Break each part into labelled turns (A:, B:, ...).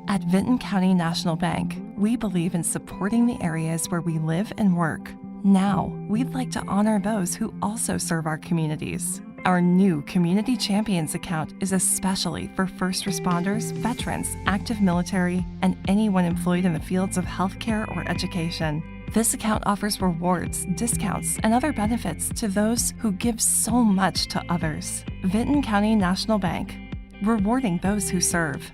A: At Vinton County National Bank, we believe in supporting the areas where we live and work. Now, we'd like to honor those who also serve our communities. Our new Community Champions account is especially for first responders, veterans, active military, and anyone employed in the fields of healthcare or education. This account offers rewards, discounts, and other benefits to those who give so much to others. Vinton County National Bank, rewarding those who serve.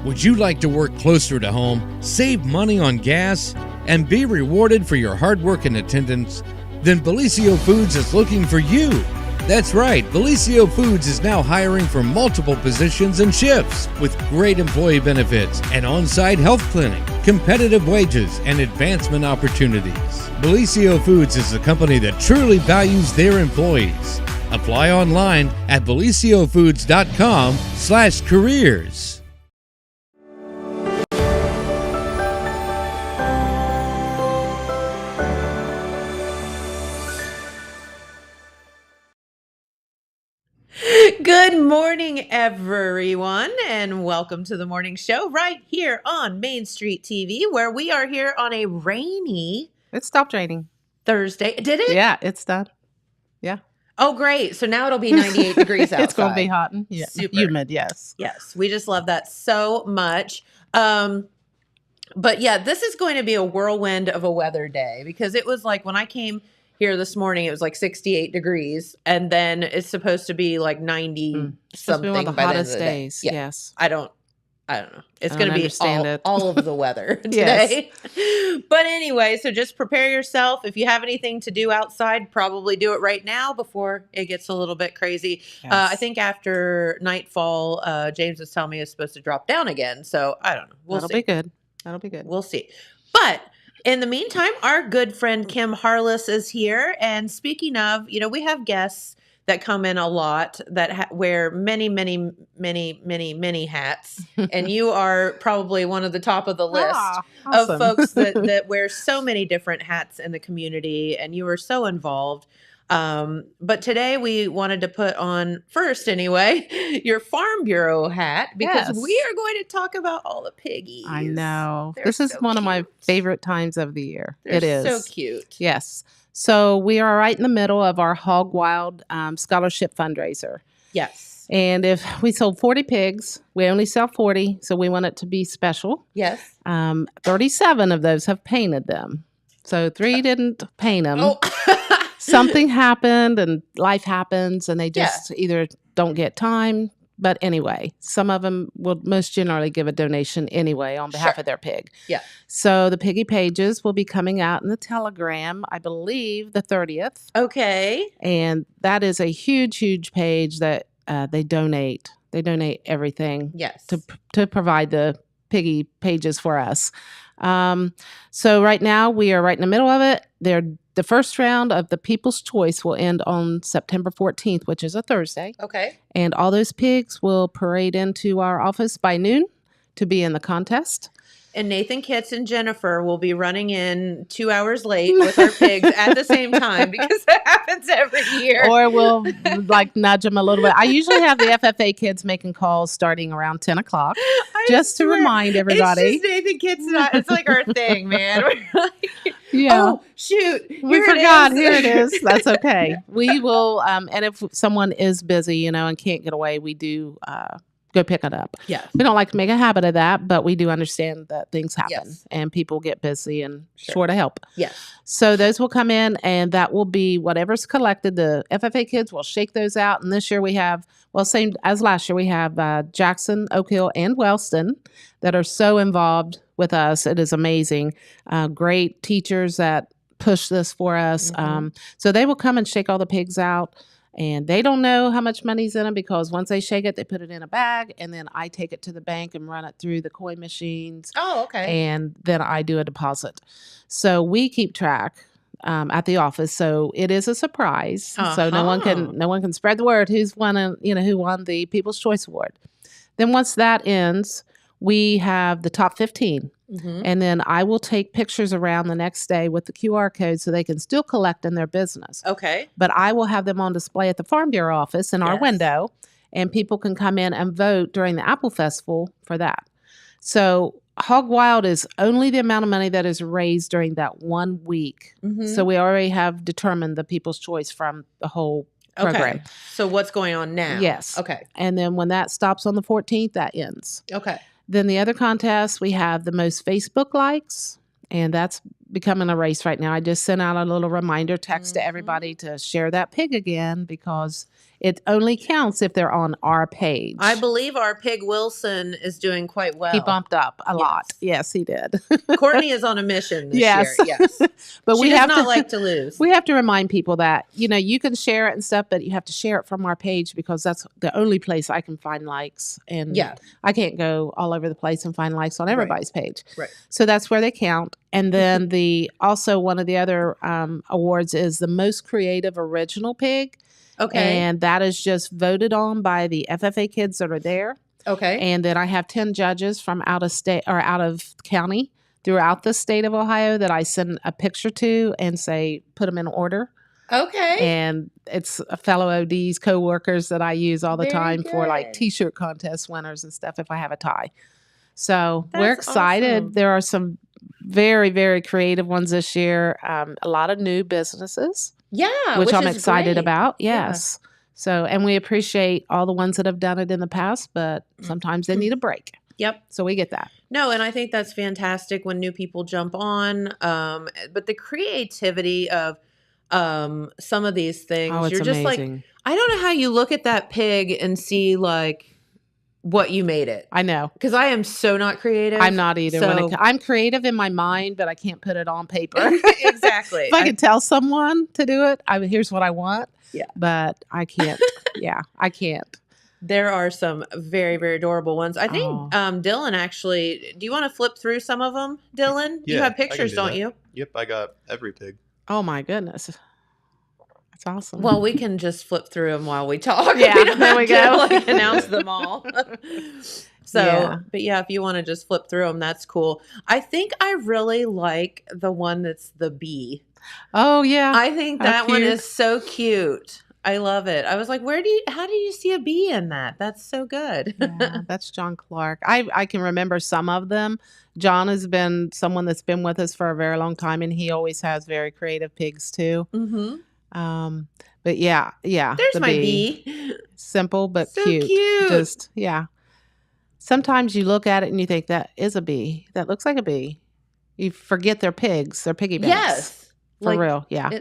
B: Would you like to work closer to home, save money on gas, and be rewarded for your hard work and attendance? Then Bellisio Foods is looking for you. That's right, Bellisio Foods is now hiring for multiple positions and shifts with great employee benefits, an on-site health clinic, competitive wages, and advancement opportunities. Bellisio Foods is a company that truly values their employees. Apply online at BellisioFoods.com/careers.
C: Good morning, everyone, and welcome to the morning show right here on Main Street TV, where we are here on a rainy
D: It stopped raining.
C: Thursday. Did it?
D: Yeah, it's done. Yeah.
C: Oh, great. So now it'll be 98 degrees outside.
D: It's going to be hot and humid, yes.
C: Yes, we just love that so much. But yeah, this is going to be a whirlwind of a weather day because it was like when I came here this morning, it was like 68 degrees, and then it's supposed to be like 90 something.
D: One of the
C: by
D: hottest
C: the end of the day.
D: days.
C: Yeah.
D: Yes.
C: I don't know. It's going to be all of the weather
D: Yes.
C: today. But anyway, so just prepare yourself. If you have anything to do outside, probably do it right now before it gets a little bit crazy.
D: Yes.
C: I think after nightfall, James was telling me it's supposed to drop down again. So I don't know.
D: That'll be good. That'll be good.
C: We'll see. But in the meantime, our good friend Kim Harless is here. And speaking of, we have guests that come in a lot that wear many, many, many, many, many hats. And you are probably one of the top of the list
D: awesome.
C: of folks that wear so many different hats in the community. And you are so involved. But today we wanted to put on first anyway, your Farm Bureau hat, because we are going to talk about all the piggies.
D: I know.
C: They're
D: This is
C: so
D: one of my
C: cute.
D: favorite times of the year.
C: They're
D: It is.
C: so cute.
D: Yes. So we are right in the middle of our Hog Wild Scholarship fundraiser.
C: Yes.
D: And if we sold 40 pigs, we only sell 40, so we want it to be special.
C: Yes.
D: 37 of those have painted them. So 3 didn't paint them.
C: Oh.
D: Something happened and life happens and they just either don't get time. But anyway, some of them will most generally give a donation anyway on behalf of their pig.
C: Yeah.
D: So the piggy pages will be coming out in the Telegram, I believe, the 30th.
C: Okay.
D: And that is a huge, huge page that they donate. They donate everything to provide the piggy pages for us. So right now we are right in the middle of it. The first round of the People's Choice will end on September 14th, which is a Thursday.
C: Okay.
D: And all those pigs will parade into our office by noon to be in the contest.
C: And Nathan Kitts and Jennifer will be running in 2 hours late with our pigs at the same time because that happens every year.
D: Or we'll nudge them a little bit. I usually have the FFA kids making calls starting around 10 o'clock just to remind everybody.
C: It's just Nathan Kitts and I. It's like our thing, man. We're like,
D: yeah.
C: Oh, shoot.
D: We forgot. Here it is. That's okay. We will, and if someone is busy, and can't get away, we do go pick it up.
C: Yeah.
D: We don't like to make a habit of that, but we do understand that things happen and people get busy and short of help.
C: Yeah.
D: So those will come in and that will be whatever's collected. The FFA kids will shake those out. And this year we have, same as last year, we have Jackson, Oak Hill, and Wellston that are so involved with us. It is amazing. Great teachers that push this for us.
C: Mm-hmm.
D: So they will come and shake all the pigs out. And they don't know how much money's in them because once they shake it, they put it in a bag. And then I take it to the bank and run it through the coin machines.
C: Oh, okay.
D: And then I do a deposit. So we keep track at the office. So it is a surprise.
C: Uh-huh.
D: So no one can spread the word who won the People's Choice Award. Then once that ends, we have the top 15. Mm-hmm. And then I will take pictures around the next day with the QR code so they can still collect in their business.
C: Okay.
D: But I will have them on display at the Farm Bureau office in our window. and people can come in and vote during the Apple Festival for that. So Hog Wild is only the amount of money that is raised during that 1 week.
C: Mm-hmm.
D: So we already have determined the People's Choice from the whole program.
C: Okay. So what's going on now?
D: Yes.
C: Okay.
D: And then when that stops on the 14th, that ends.
C: Okay.
D: Then the other contest, we have the most Facebook likes, and that's becoming a race right now. I just sent out a little reminder text to everybody to share that pig again, because it only counts if they're on our page.
C: I believe our pig Wilson is doing quite well.
D: He bumped up a lot. Yes, he did.
C: Courtney is on a mission this
D: Yes.
C: year. Yes.
D: But
C: she
D: we
C: does
D: have
C: not
D: to
C: like to lose.
D: We have to remind people that, you can share it and stuff, but you have to share it from our page, because that's the only place I can find likes. And I can't go all over the place and find likes on everybody's page.
C: Right.
D: So that's where they count. And then also one of the other awards is the most creative original pig.
C: Okay.
D: And that is just voted on by the FFA kids that are there.
C: Okay.
D: And then I have 10 judges from out of state or out of county throughout the state of Ohio that I send a picture to and say, put them in order.
C: Okay.
D: And it's fellow ODs, co-workers that I use all the
C: Very
D: time for like
C: good.
D: t-shirt contest winners and stuff if I have a tie. So we're
C: That's
D: excited.
C: awesome.
D: There are some very, very creative ones this year. A lot of new businesses.
C: Yeah.
D: Which I'm
C: is
D: excited
C: great.
D: about.
C: Yeah.
D: Yes. So, and we appreciate all the ones that have done it in the past, but sometimes they need a break.
C: Yep.
D: So we get that.
C: No, and I think that's fantastic when new people jump on. But the creativity of some of these things,
D: Oh, it's
C: you're just
D: amazing.
C: like, I don't know how you look at that pig and see like what you made it.
D: I know.
C: Because I am so not creative.
D: I'm not either.
C: So,
D: I'm creative in my mind, but I can't put it on paper.
C: exactly.
D: If I could tell someone to do it, here's what I want.
C: Yeah.
D: But I can't. I can't.
C: There are some very, very adorable ones. I think
D: Oh.
C: Dylan actually, do you want to flip through some of them, Dylan? You
E: Yeah,
C: have
E: I can
C: pictures,
E: do
C: don't
E: that.
C: you?
E: Yep, I got every pig.
D: Oh my goodness. That's awesome.
C: Well, we can just flip through them while we talk.
D: Yeah,
C: we don't
D: there we
C: have to,
D: go.
C: like, announce them all. So,
D: Yeah.
C: but yeah, if you want to just flip through them, that's cool. I think I really like the one that's the bee.
D: Oh yeah.
C: I think
D: How
C: that one
D: cute.
C: is so cute. I love it. I was like, how do you see a bee in that? That's so good.
D: Yeah, that's John Clark. I can remember some of them. John has been someone that's been with us for a very long time, and he always has very creative pigs too.
C: Mm-hmm.
D: But yeah.
C: There's
D: the
C: my bee.
D: Simple but
C: So
D: cute.
C: cute.
D: Just sometimes you look at it and you think that is a bee. That looks like a bee. You forget they're pigs. They're piggy banks.
C: Yes.
D: For real. Yeah.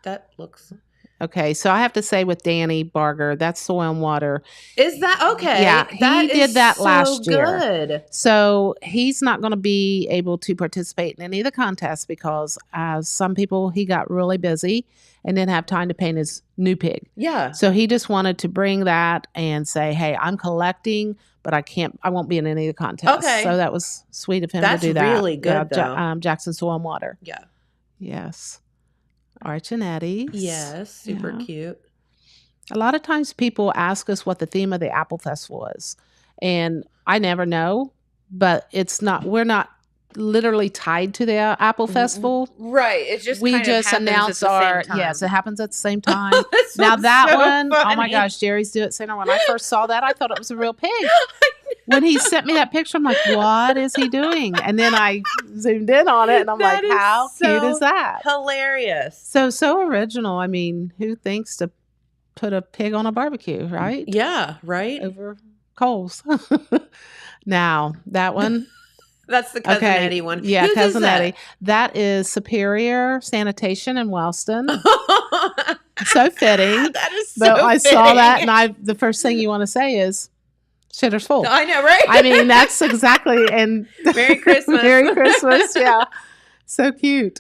C: That looks.
D: Okay. So I have to say with Danny Barger, that's Soil and Water.
C: Is that okay?
D: Yeah, he
C: That
D: did
C: is
D: that
C: so
D: last year.
C: Good.
D: So he's not going to be able to participate in any of the contests because some people, he got really busy and didn't have time to paint his new pig.
C: Yeah.
D: So he just wanted to bring that and say, hey, I'm collecting, but I won't be in any of the contests.
C: Okay.
D: So that was sweet of him
C: That's
D: to do that.
C: really good, though.
D: Jackson Soil and Water.
C: Yeah.
D: Yes. Arch and Eddie's.
C: Yes. Super
D: Yeah.
C: cute.
D: A lot of times people ask us what the theme of the Apple Festival is. And I never know, but we're not literally tied to the Apple Festival.
C: Right. It just
D: We
C: kind of
D: just
C: happens
D: announce
C: at the same
D: our,
C: time.
D: yes, it happens at the same time.
C: This
D: Now
C: one's
D: that
C: so
D: one, oh my
C: funny.
D: gosh, Jerry's Do It Center. When I first saw that, I thought it was a real pig. When he sent me that picture, I'm like, what is he doing? And then I zoomed in on it and I'm
C: That
D: like,
C: is
D: how cute
C: so
D: is that?
C: Hilarious.
D: So original. I mean, who thinks to put a pig on a barbecue, right?
C: Yeah. Right.
D: Over coals. Now, that one.
C: That's the Cousin
D: Okay.
C: Eddie one.
D: Yeah,
C: Whose
D: Cousin
C: is that?
D: Eddie. That is Superior Sanitation in Wellston. So fitting.
C: That is so
D: But I saw
C: fitting.
D: that, and the first thing you want to say is, "Shitter's full."
C: I know, right?
D: I mean, that's exactly. And
C: Merry Christmas.
D: Merry Christmas. Yeah, so cute.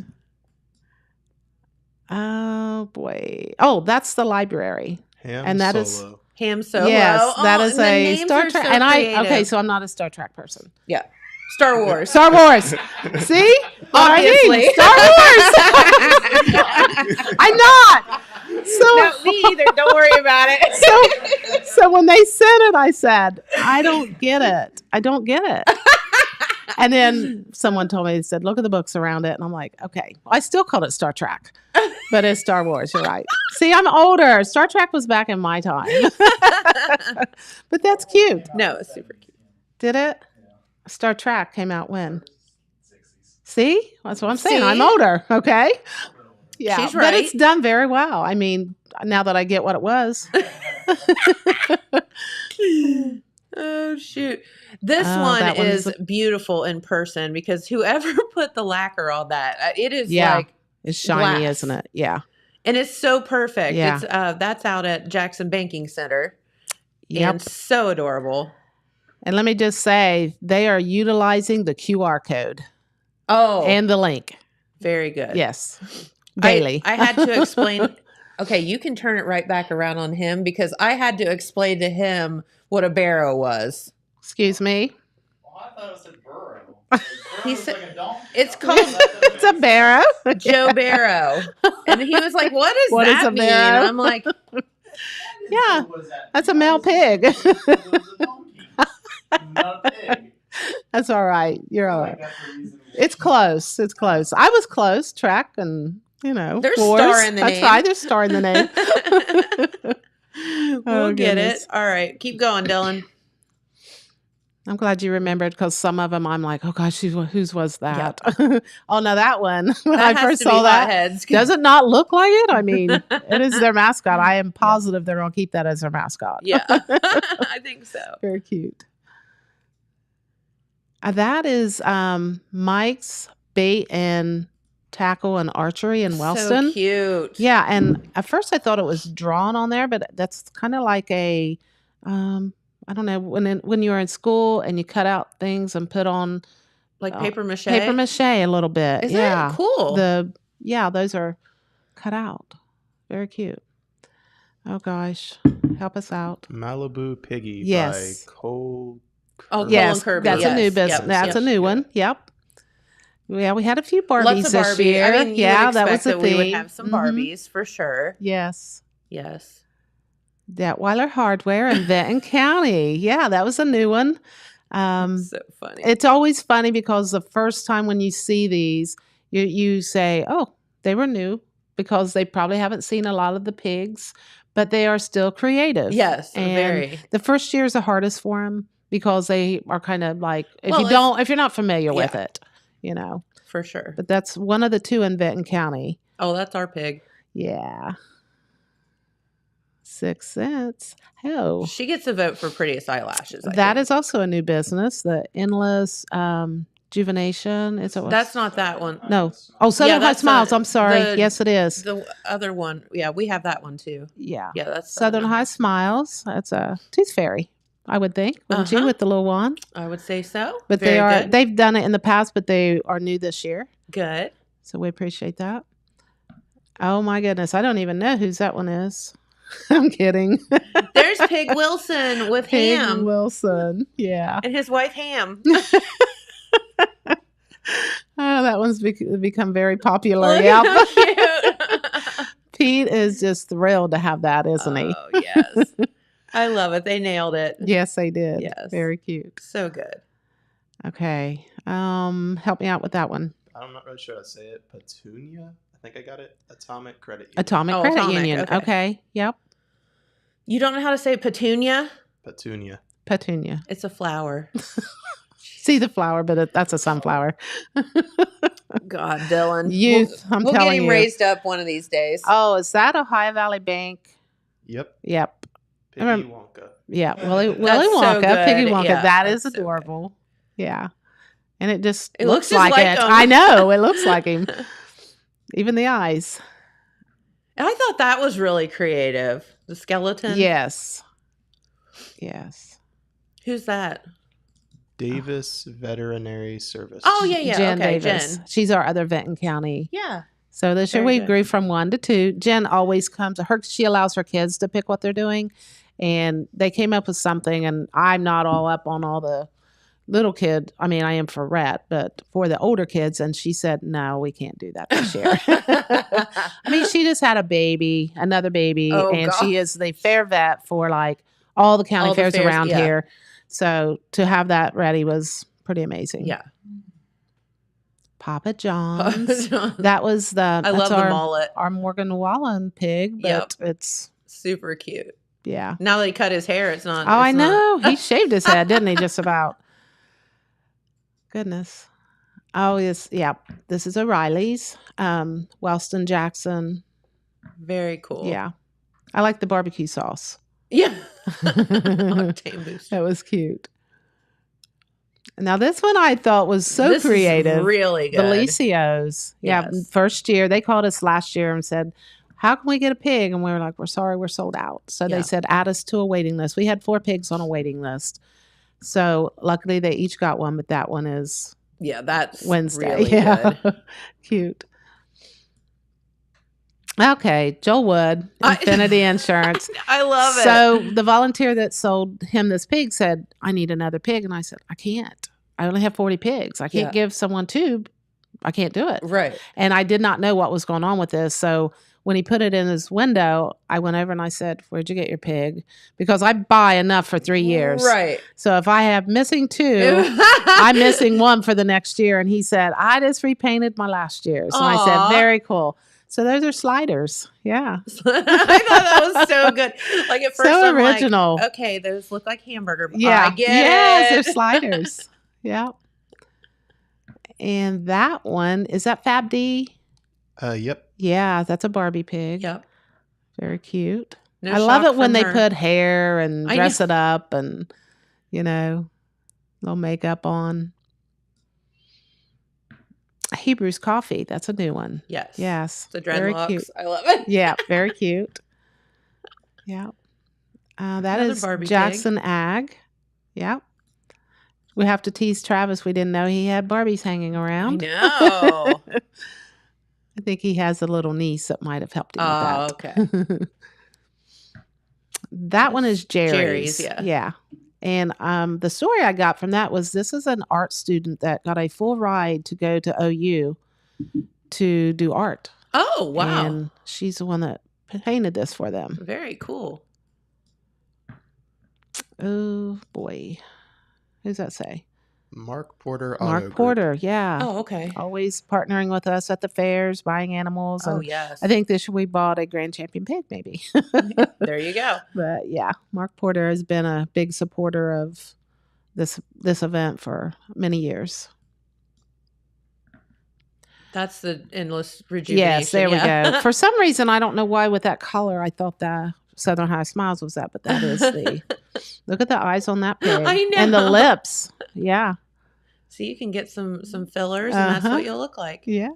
D: Oh boy. Oh, that's the library.
E: Ham
D: And that is-
E: Solo.
C: Ham Solo.
D: Yes, that
C: Oh,
D: is
C: and the
D: a
C: names
D: Star
C: are
D: Trek.
C: so
D: And
C: creative.
D: so I'm not a Star Trek person.
C: Yeah. Star Wars.
D: Star Wars. See?
C: Obviously.
D: Star Wars. I'm not. So
C: No, me either. Don't worry about it.
D: so when they said it, I said, I don't get it. I don't get it. And then someone told me, they said, look at the books around it. And I'm like, okay. Well, I still called it Star Trek, but it's Star Wars. You're right. See, I'm older. Star Trek was back in my time. But that's cute.
C: No, it's super cute.
D: Did it? Star Trek came out when? See? That's what I'm saying. I'm older. Okay. Yeah.
C: She's right.
D: But it's done very well. I mean, now that I get what it was.
C: Oh, shoot. This one is beautiful in person because whoever put the lacquer on that, it is like
D: it's shiny,
C: glass.
D: Isn't it? Yeah.
C: And it's so perfect.
D: Yeah.
C: It's that's out at Jackson Banking Center.
D: Yep.
C: And so adorable.
D: And let me just say, they are utilizing the QR code.
C: Oh.
D: And the link.
C: Very good.
D: Yes. Daily.
C: I had to explain. Okay, you can turn it right back around on him because I had to explain to him what a barrow was.
D: Excuse me?
E: Well, I thought it said burrow.
C: He said
E: like a donkey.
C: it's called
D: It's a barrow.
C: Joe Barrow. And he was like, what does
D: What is
C: that
D: a
C: mean?
D: barrow?
C: I'm like,
D: Yeah.
E: What does that
D: That's a
E: mean?
D: male pig.
E: It was a donkey, not a pig.
D: That's all right. You're all
E: I
D: right.
E: got the reason.
D: It's close. It's close. I was close. Track and,
C: There's
D: wars.
C: star in the
D: That's
C: name.
D: right. There's star in the name.
C: We'll get
D: goodness.
C: it. All right. Keep going, Dylan.
D: I'm glad you remembered because some of them I'm like, oh gosh, whose was that? Oh no, that one. When
C: That
D: I
C: has
D: first
C: to be
D: saw that,
C: Hotheads.
D: does it not look like it? I mean, it is their mascot. I am positive they're going to keep that as their mascot.
C: Yeah. I think so.
D: Very cute. That is Mike's Bait and Tackle and Archery in Wellston.
C: So cute.
D: Yeah, and at first I thought it was drawn on there, but that's kind of like a, I don't know, when you're in school and you cut out things and put on
C: Like paper mache.
D: paper mache a little bit.
C: Is
D: yeah,
C: it cool?
D: Those are cut out. Very cute. Oh gosh, help us out.
E: Malibu Piggy
D: Yes.
E: by Cole.
C: Oh,
D: Yes,
C: Colin Kirby.
D: that's
C: Yes.
D: a new business.
C: Yep.
D: That's
C: Yep.
D: a new one. Yep. Yeah, we had a few Barbies
C: Lots of
D: this
C: Barbie.
D: year.
C: I mean, you
D: yeah,
C: would
D: that was
C: expect
D: the
C: that
D: thing.
C: we would have some
D: Mhm.
C: Barbies for sure.
D: Yes.
C: Yes.
D: Detweiler Hardware in Vinton County. Yeah, that was a new one.
C: So funny.
D: It's always funny because the first time when you see these, you say, oh, they were new because they probably haven't seen a lot of the pigs, but they are still creative.
C: Yes,
D: and
C: very.
D: the first year is the hardest for them because they are kind of like, if you're not familiar with it,
C: For sure.
D: But that's one of the two in Vinton County.
C: Oh, that's our pig.
D: Yeah. 6 cents. Oh.
C: She gets a vote for prettiest eyelashes.
D: That is also a new business, the Endless Juvenation. Is it?
C: That's not that one.
D: No. Oh, Southern High
C: that's
D: Smiles. I'm sorry.
C: the-
D: Yes, it is.
C: The other one. Yeah, we have that one too.
D: Yeah.
C: Yeah, that's
D: Southern High Smiles. That's a tooth fairy, I would think, wouldn't you,
C: Uh-huh.
D: with the little wand?
C: I would say so.
D: But
C: Very good.
D: they've done it in the past, but they are new this year.
C: Good.
D: So we appreciate that. Oh my goodness. I don't even know whose that one is. I'm kidding.
C: There's Pig Wilson with
D: Pig
C: Ham
D: Wilson. Yeah.
C: and his wife Ham.
D: Oh, that one's become very popular.
C: Look
D: Yeah.
C: how cute.
D: Pete is just thrilled to have that, isn't he?
C: Oh, yes. I love it. They nailed it.
D: Yes, they did.
C: Yes.
D: Very cute.
C: So good.
D: Okay. Help me out with that one.
E: I'm not really sure how to say it. Petunia? I think I got it. Atomic Credit Union.
D: Atomic
C: Oh,
D: Credit
C: Atomic,
D: Union.
C: okay.
D: Okay. Yep.
C: You don't know how to say petunia?
E: Petunia.
D: Petunia.
C: It's a flower.
D: See the flower, but that's a sunflower.
C: God, Dylan.
D: Youth, I'm
C: we'll
D: telling
C: get him
D: you.
C: raised up one of these days.
D: Oh, is that Ohio Valley Bank?
E: Yep.
D: Yep.
E: Piggy Wonka.
D: Yeah. Willy
C: That's so
D: Wonka.
C: good.
D: Piggy Wonka.
C: Yeah,
D: that is
C: that's so
D: adorable. Yeah. And it just
C: It
D: looks
C: looks just
D: like
C: like
D: it.
C: him.
D: I know. It looks like him. Even the eyes.
C: I thought that was really creative. The skeleton.
D: Yes. Yes.
C: Who's that?
E: Davis Veterinary Service.
C: Oh, yeah.
D: Jen
C: Okay,
D: Davis.
C: Jen.
D: She's our other Vinton County.
C: Yeah.
D: So this year
C: Very
D: we
C: good.
D: grew from 1 to 2. Jen always comes. She allows her kids to pick what they're doing, and they came up with something. And I'm not all up on all the little kid. I mean, I am for Rhett, but for the older kids. And she said, "No, we can't do that this year." I mean, she just had another baby,
C: Oh,
D: and
C: God.
D: she is the fair vet for like all the county
C: All the
D: fairs
C: fairs,
D: around
C: yeah.
D: here. So to have that ready was pretty amazing.
C: Yeah.
D: Papa John's.
C: John.
D: That was
C: I love the mullet.
D: Our Morgan Wallen pig, but it's
C: super cute.
D: Yeah.
C: Now that he cut his hair, it's not.
D: Oh, I know. He shaved his head, didn't he? Just about. Goodness. Oh, yes. Yeah. This is O'Reilly's. Wellston Jackson.
C: Very cool.
D: Yeah. I like the barbecue sauce.
C: Yeah. Octane booster.
D: That was cute. Now, this one I thought was so
C: this
D: creative.
C: Is really good.
D: Belicios. Yeah.
C: Yes.
D: First year. They called us last year and said, how can we get a pig? And we were like, we're sorry, we're sold out. So they said, add us to a waiting list. We had 4 pigs on a waiting list. So luckily they each got one, but that one is
C: that's
D: Wednesday.
C: Really good.
D: Cute. Okay, Joel Wood, Infinity Insurance.
C: I love it.
D: So the volunteer that sold him this pig said, I need another pig. And I said, I can't. I only have 40 pigs. I can't give someone 2. I can't do it.
C: Right.
D: And I did not know what was going on with this. So when he put it in his window, I went over and I said, where'd you get your pig? Because I buy enough for 3 years.
C: Right.
D: So if I have missing 2, I'm missing 1 for the next year. And he said, I just repainted my last year's. And I said, very cool. So those are sliders. Yeah.
C: I thought that was so good. Like at first
D: so
C: I'm
D: original.
C: like, okay, those look like hamburger.
D: Yeah.
C: I get it.
D: They're sliders. Yeah. And that one, is that Fab D?
E: Yep.
D: Yeah, that's a Barbie pig.
C: Yep.
D: Very cute.
C: No
D: I love
C: shock
D: it when
C: from
D: they
C: her.
D: put hair and
C: I
D: dress
C: know.
D: it up and, little makeup on. Hebrews Coffee. That's a new one.
C: Yes.
D: Yes.
C: The
D: very
C: dreadlocks.
D: cute.
C: I love it.
D: Yeah, very cute. Yeah. That
C: Another
D: is
C: Barbie
D: Jackson Ag. Yeah. We have to tease Travis. We didn't know he had Barbies hanging around.
C: I know.
D: I think he has a little niece that might have helped him with that.
C: Okay.
D: That one is Jerry's.
C: Jerry's, yeah.
D: Yeah. And the story I got from that was this is an art student that got a full ride to go to OU to do art.
C: Oh, wow.
D: And she's the one that painted this for them.
C: Very cool.
D: Oh, boy. Who's that say?
E: Mark Porter. Auto
D: Mark
E: Group.
D: Porter, yeah.
C: Oh, okay.
D: Always partnering with us at the fairs, buying animals.
C: Oh,
D: And
C: yes.
D: I think this year we bought a Grand Champion pig, maybe.
C: There you go.
D: But yeah, Mark Porter has been a big supporter of this event for many years.
C: That's the endless rejuvenation.
D: Yes, there we go. For some reason, I don't know why with that color, I thought the Southern High Smiles was that, but that is the, look at the eyes on that pig.
C: I know.
D: And the lips. Yeah.
C: So you can get some fillers, and that's
D: Uh-huh.
C: what you'll look like.
D: Yeah.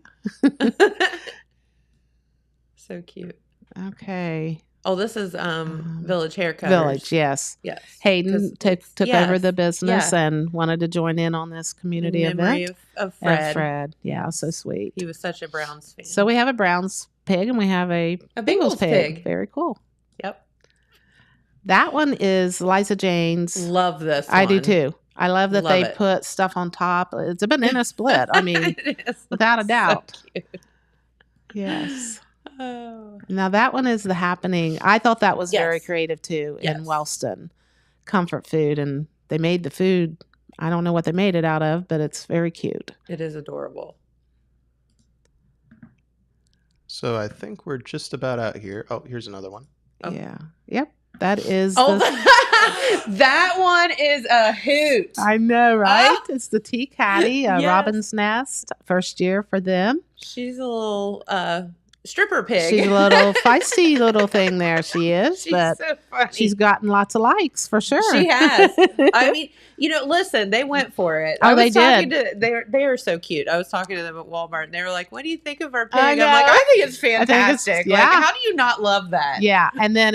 C: So cute.
D: Okay.
C: Oh, this is Village Haircutters.
D: Village, yes.
C: Yes.
D: Hayden
C: 'Cause
D: took
C: yes,
D: over the business
C: yeah.
D: and wanted to join in on this community
C: In memory
D: event.
C: of
D: And
C: Fred.
D: Yeah, so sweet.
C: He was such a Browns fan.
D: So we have a Browns pig and we have a
C: Bengals pig.
D: Very cool.
C: Yep.
D: That one is Liza Jane's.
C: Love this one.
D: I do too. I love that
C: Love
D: they
C: it.
D: put stuff on top. It's a banana split. I mean,
C: It is.
D: without a doubt.
C: So cute.
D: Yes.
C: Oh.
D: Now that one is The Happening. I thought that was very
C: Yes.
D: creative too in
C: Yes.
D: Wellston. Comfort food. And they made the food. I don't know what they made it out of, but it's very cute.
C: It is adorable.
E: So I think we're just about out here. Oh, here's another one.
C: Oh.
D: Yeah. Yep. That is
C: Oh,
D: the,
C: that one is a hoot.
D: I know, right? It's the Tea Caddy,
C: Yes.
D: Robin's Nest. First year for them.
C: She's a little stripper pig.
D: She's a little feisty little thing there. She is,
C: She's
D: but
C: so funny.
D: she's gotten lots of likes for sure.
C: She has. I mean, listen, they went for it.
D: Oh,
C: I was
D: they
C: talking
D: did.
C: To, they are so cute. I was talking to them at Walmart, and they were like, "What do you think of our pig?"
D: I
C: I'm
D: know.
C: like, "I think it's
D: think it's-
C: fantastic.
D: yeah.
C: Like, how do you not love that?"
D: Yeah, and then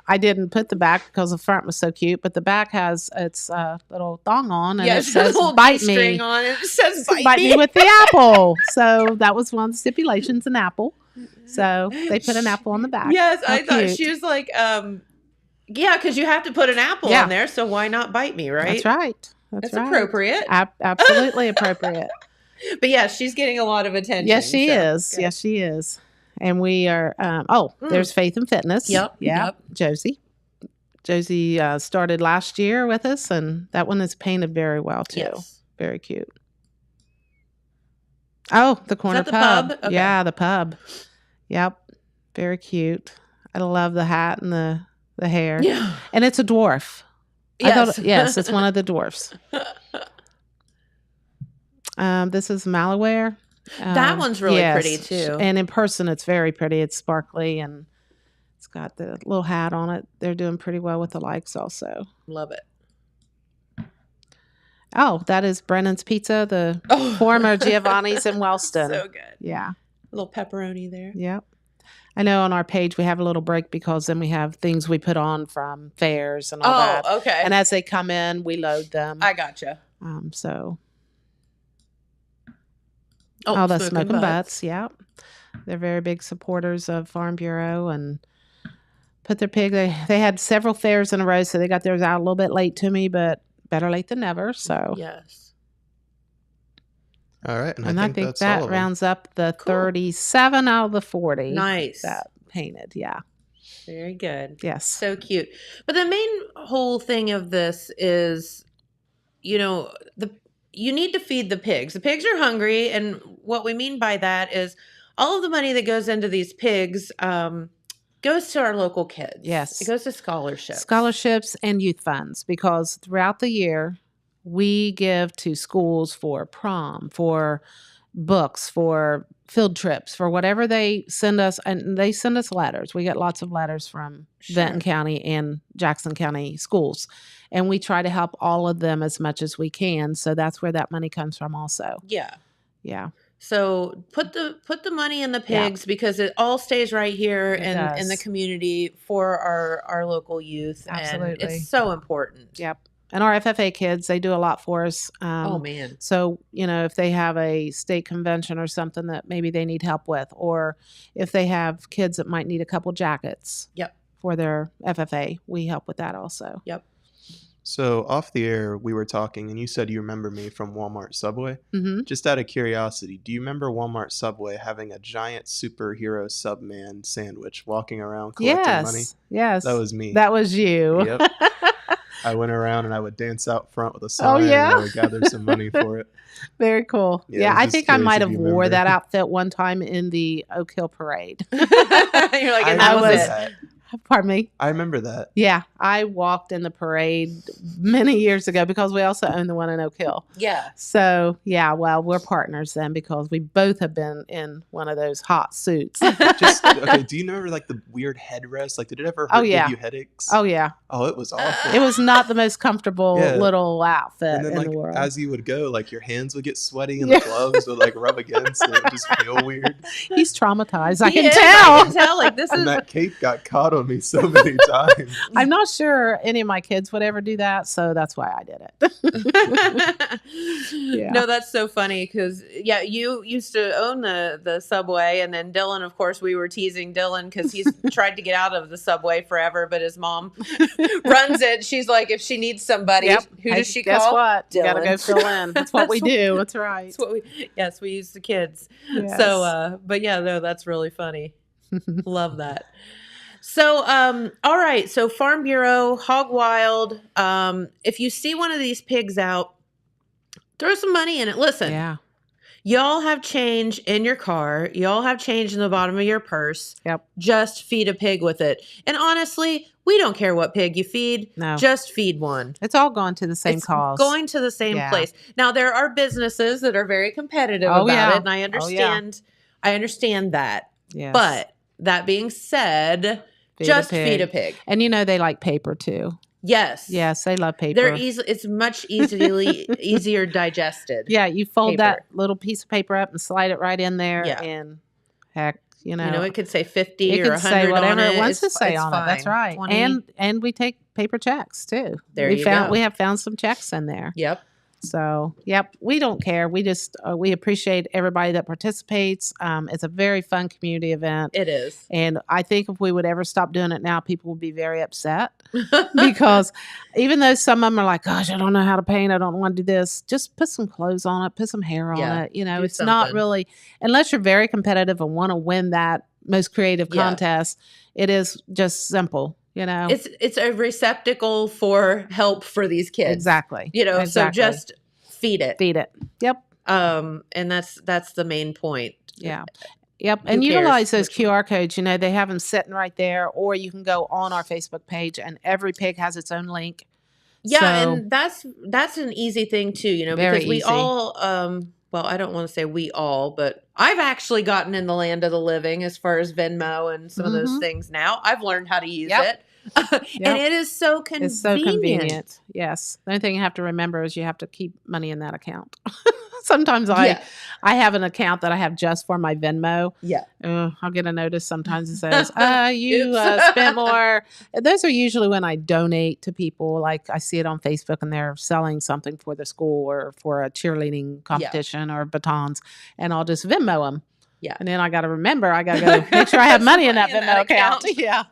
D: I didn't put the back because the front was so cute, but the back has its little thong on and it
C: it's
D: says
C: a little
D: "Bite
C: string
D: me."
C: on it. It says
D: Bite me with the apple. So that was one of the stipulations, an apple. So they put an apple on the back.
C: Yes,
D: How
C: I thought
D: cute.
C: she was like, yeah, because you have to put an apple
D: Yeah.
C: on there, so why not bite me, right?
D: That's right.
C: That's
D: right.
C: appropriate.
D: Absolutely appropriate.
C: But yeah, she's getting a lot of attention.
D: Yes, she
C: so,
D: is.
C: good.
D: Yes, she is. And we are. There's Faith and Fitness.
C: Yep,
D: Yeah.
C: yep.
D: Josie. Josie started last year with us, and that one is painted very well too.
C: Yes.
D: Very cute. Oh, the corner
C: the
D: pub.
C: pub? Okay.
D: Yeah, the pub. Yep. Very cute. I love the hat and the hair.
C: Yeah.
D: And it's a dwarf.
C: Yes.
D: Yes, it's one of the dwarfs. This is malware.
C: That one's really pretty too.
D: And in person, it's very pretty. It's sparkly and it's got the little hat on it. They're doing pretty well with the likes also.
C: Love it.
D: Oh, that is Brennan's Pizza, the former Giovanni's in Wellston.
C: So good.
D: Yeah.
C: A little pepperoni there.
D: Yep. I know on our page we have a little break because then we have things we put on from fairs and all that.
C: Oh, okay.
D: And as they come in, we load them.
C: I gotcha.
D: So.
C: Oh,
D: the Smoking Butts. Yeah. They're very big supporters of Farm Bureau and put their pig. They had several fairs in a row, so they got theirs out a little bit late to me, but better late than never. So.
C: Yes.
E: All right.
D: And I think that rounds up the 37 out of the 40.
C: Nice.
D: That painted. Yeah.
C: Very good.
D: Yes.
C: So cute. But the main whole thing of this is, you need to feed the pigs. The pigs are hungry. And what we mean by that is all of the money that goes into these pigs goes to our local kids.
D: Yes.
C: It goes to scholarships.
D: Scholarships and youth funds, because throughout the year, we give to schools for prom, for books, for field trips, for whatever they send us. And they send us letters. We get lots of letters from Vinton County and Jackson County schools. And we try to help all of them as much as we can. So that's where that money comes from also.
C: Yeah.
D: Yeah.
C: So put the money in the pigs because it all stays right here in the community for our local youth.
D: Absolutely.
C: And it's so important.
D: Yep. And our FFA kids, they do a lot for us.
C: Oh, man.
D: So, if they have a state convention or something that maybe they need help with, or if they have kids that might need a couple jackets for their FFA, we help with that also.
C: Yep.
E: So off the air, we were talking, and you said you remember me from Walmart Subway.
D: Mm-hmm.
E: Just out of curiosity, do you remember Walmart Subway having a giant superhero Subman sandwich walking around collecting money?
D: Yes.
E: That was me.
D: That was you.
E: Yep. I went around and I would dance out front with a sign and I would gather some money for it.
D: Very cool.
E: Yeah,
D: I think I might have wore
E: remember.
D: that outfit one time in the Oak Hill Parade.
C: You're like, and that was it.
D: Pardon me?
E: I remember that.
D: Yeah. I walked in the parade many years ago because we also own the one in Oak Hill.
C: Yeah.
D: So, well, we're partners then because we both have been in one of those hot suits.
E: Do you remember like the weird headrest? Like, did it ever give you headaches?
D: Oh, yeah.
E: Oh, it was awful.
D: It was not the most comfortable little outfit
E: and then,
D: in the world.
E: As you would go, like your hands would get sweaty and the gloves would like rub against and it would just feel weird.
D: He's traumatized. I can
C: tell. Like this
E: and that cape got caught on me so many times.
D: I'm not sure any of my kids would ever do that, so that's why I did it.
C: No, that's so funny because you used to own the Subway, and then Dylan, of course, we were teasing Dylan because he's tried to get out of the Subway forever, but his mom runs it. She's like, if she needs somebody, who does she call?
D: Guess what?
C: Dylan.
D: You gotta go fill in. That's what we do. That's right.
C: That's what we use the kids.
D: Yes.
C: So, but that's really funny. Love that. So, all right. So Farm Bureau, Hog Wild. If you see one of these pigs out, throw some money in it. Listen, y'all have change in your car. Y'all have change in the bottom of your purse.
D: Yep.
C: Just feed a pig with it. And honestly, we don't care what pig you feed.
D: No.
C: Just feed one.
D: It's all going to the same cause.
C: Going to the same place. Now, there are businesses that are very competitive about it, and I understand. I understand that.
D: Yes.
C: But that being said, just feed a pig.
D: And they like paper too.
C: Yes.
D: Yes, they love paper.
C: It's much easier digested.
D: Yeah, you fold that little piece of paper up and slide it right in there.
C: Yeah.
D: And heck,
C: it could say 50 or 100
D: say whatever
C: on
D: it
C: it
D: wants to say on it. That's right.
C: 20.
D: And we take paper checks too.
C: We
D: have found some checks in there.
C: Yep.
D: So, we don't care. We just, we appreciate everybody that participates. It's a very fun community event.
C: It is.
D: And I think if we would ever stop doing it now, people would be very upset because even though some of them are like, gosh, I don't know how to paint. I don't want to do this. Just put some clothes on it, put some hair on it. It's
C: something.
D: Not really, unless you're very competitive and want to win that most creative contest, it is just simple.
C: It's a receptacle for help for these kids.
D: Exactly.
C: So just feed it.
D: Yep.
C: And that's the main point.
D: Yeah. Yep. And utilize those QR codes. They have them sitting right there, or you can go on our Facebook page, and every pig has its own link.
C: Yeah, and that's an easy thing too, because we all well, I don't want to say we all, but I've actually gotten in the land of the living as far as Venmo and some of those things now. I've learned how to use it. And it is so convenient.
D: It's so convenient. Yes. The only thing you have to remember is you have to keep money in that account. Sometimes I have an account that I have just for my Venmo.
C: Yeah.
D: I'll get a notice sometimes that says, you spent more. Those are usually when I donate to people. Like I see it on Facebook and they're selling something for the school or for a cheerleading competition or batons. And I'll just Venmo them.
C: Yeah.
D: And then I got to remember, I got to go make sure I have money in that Venmo account. Yeah.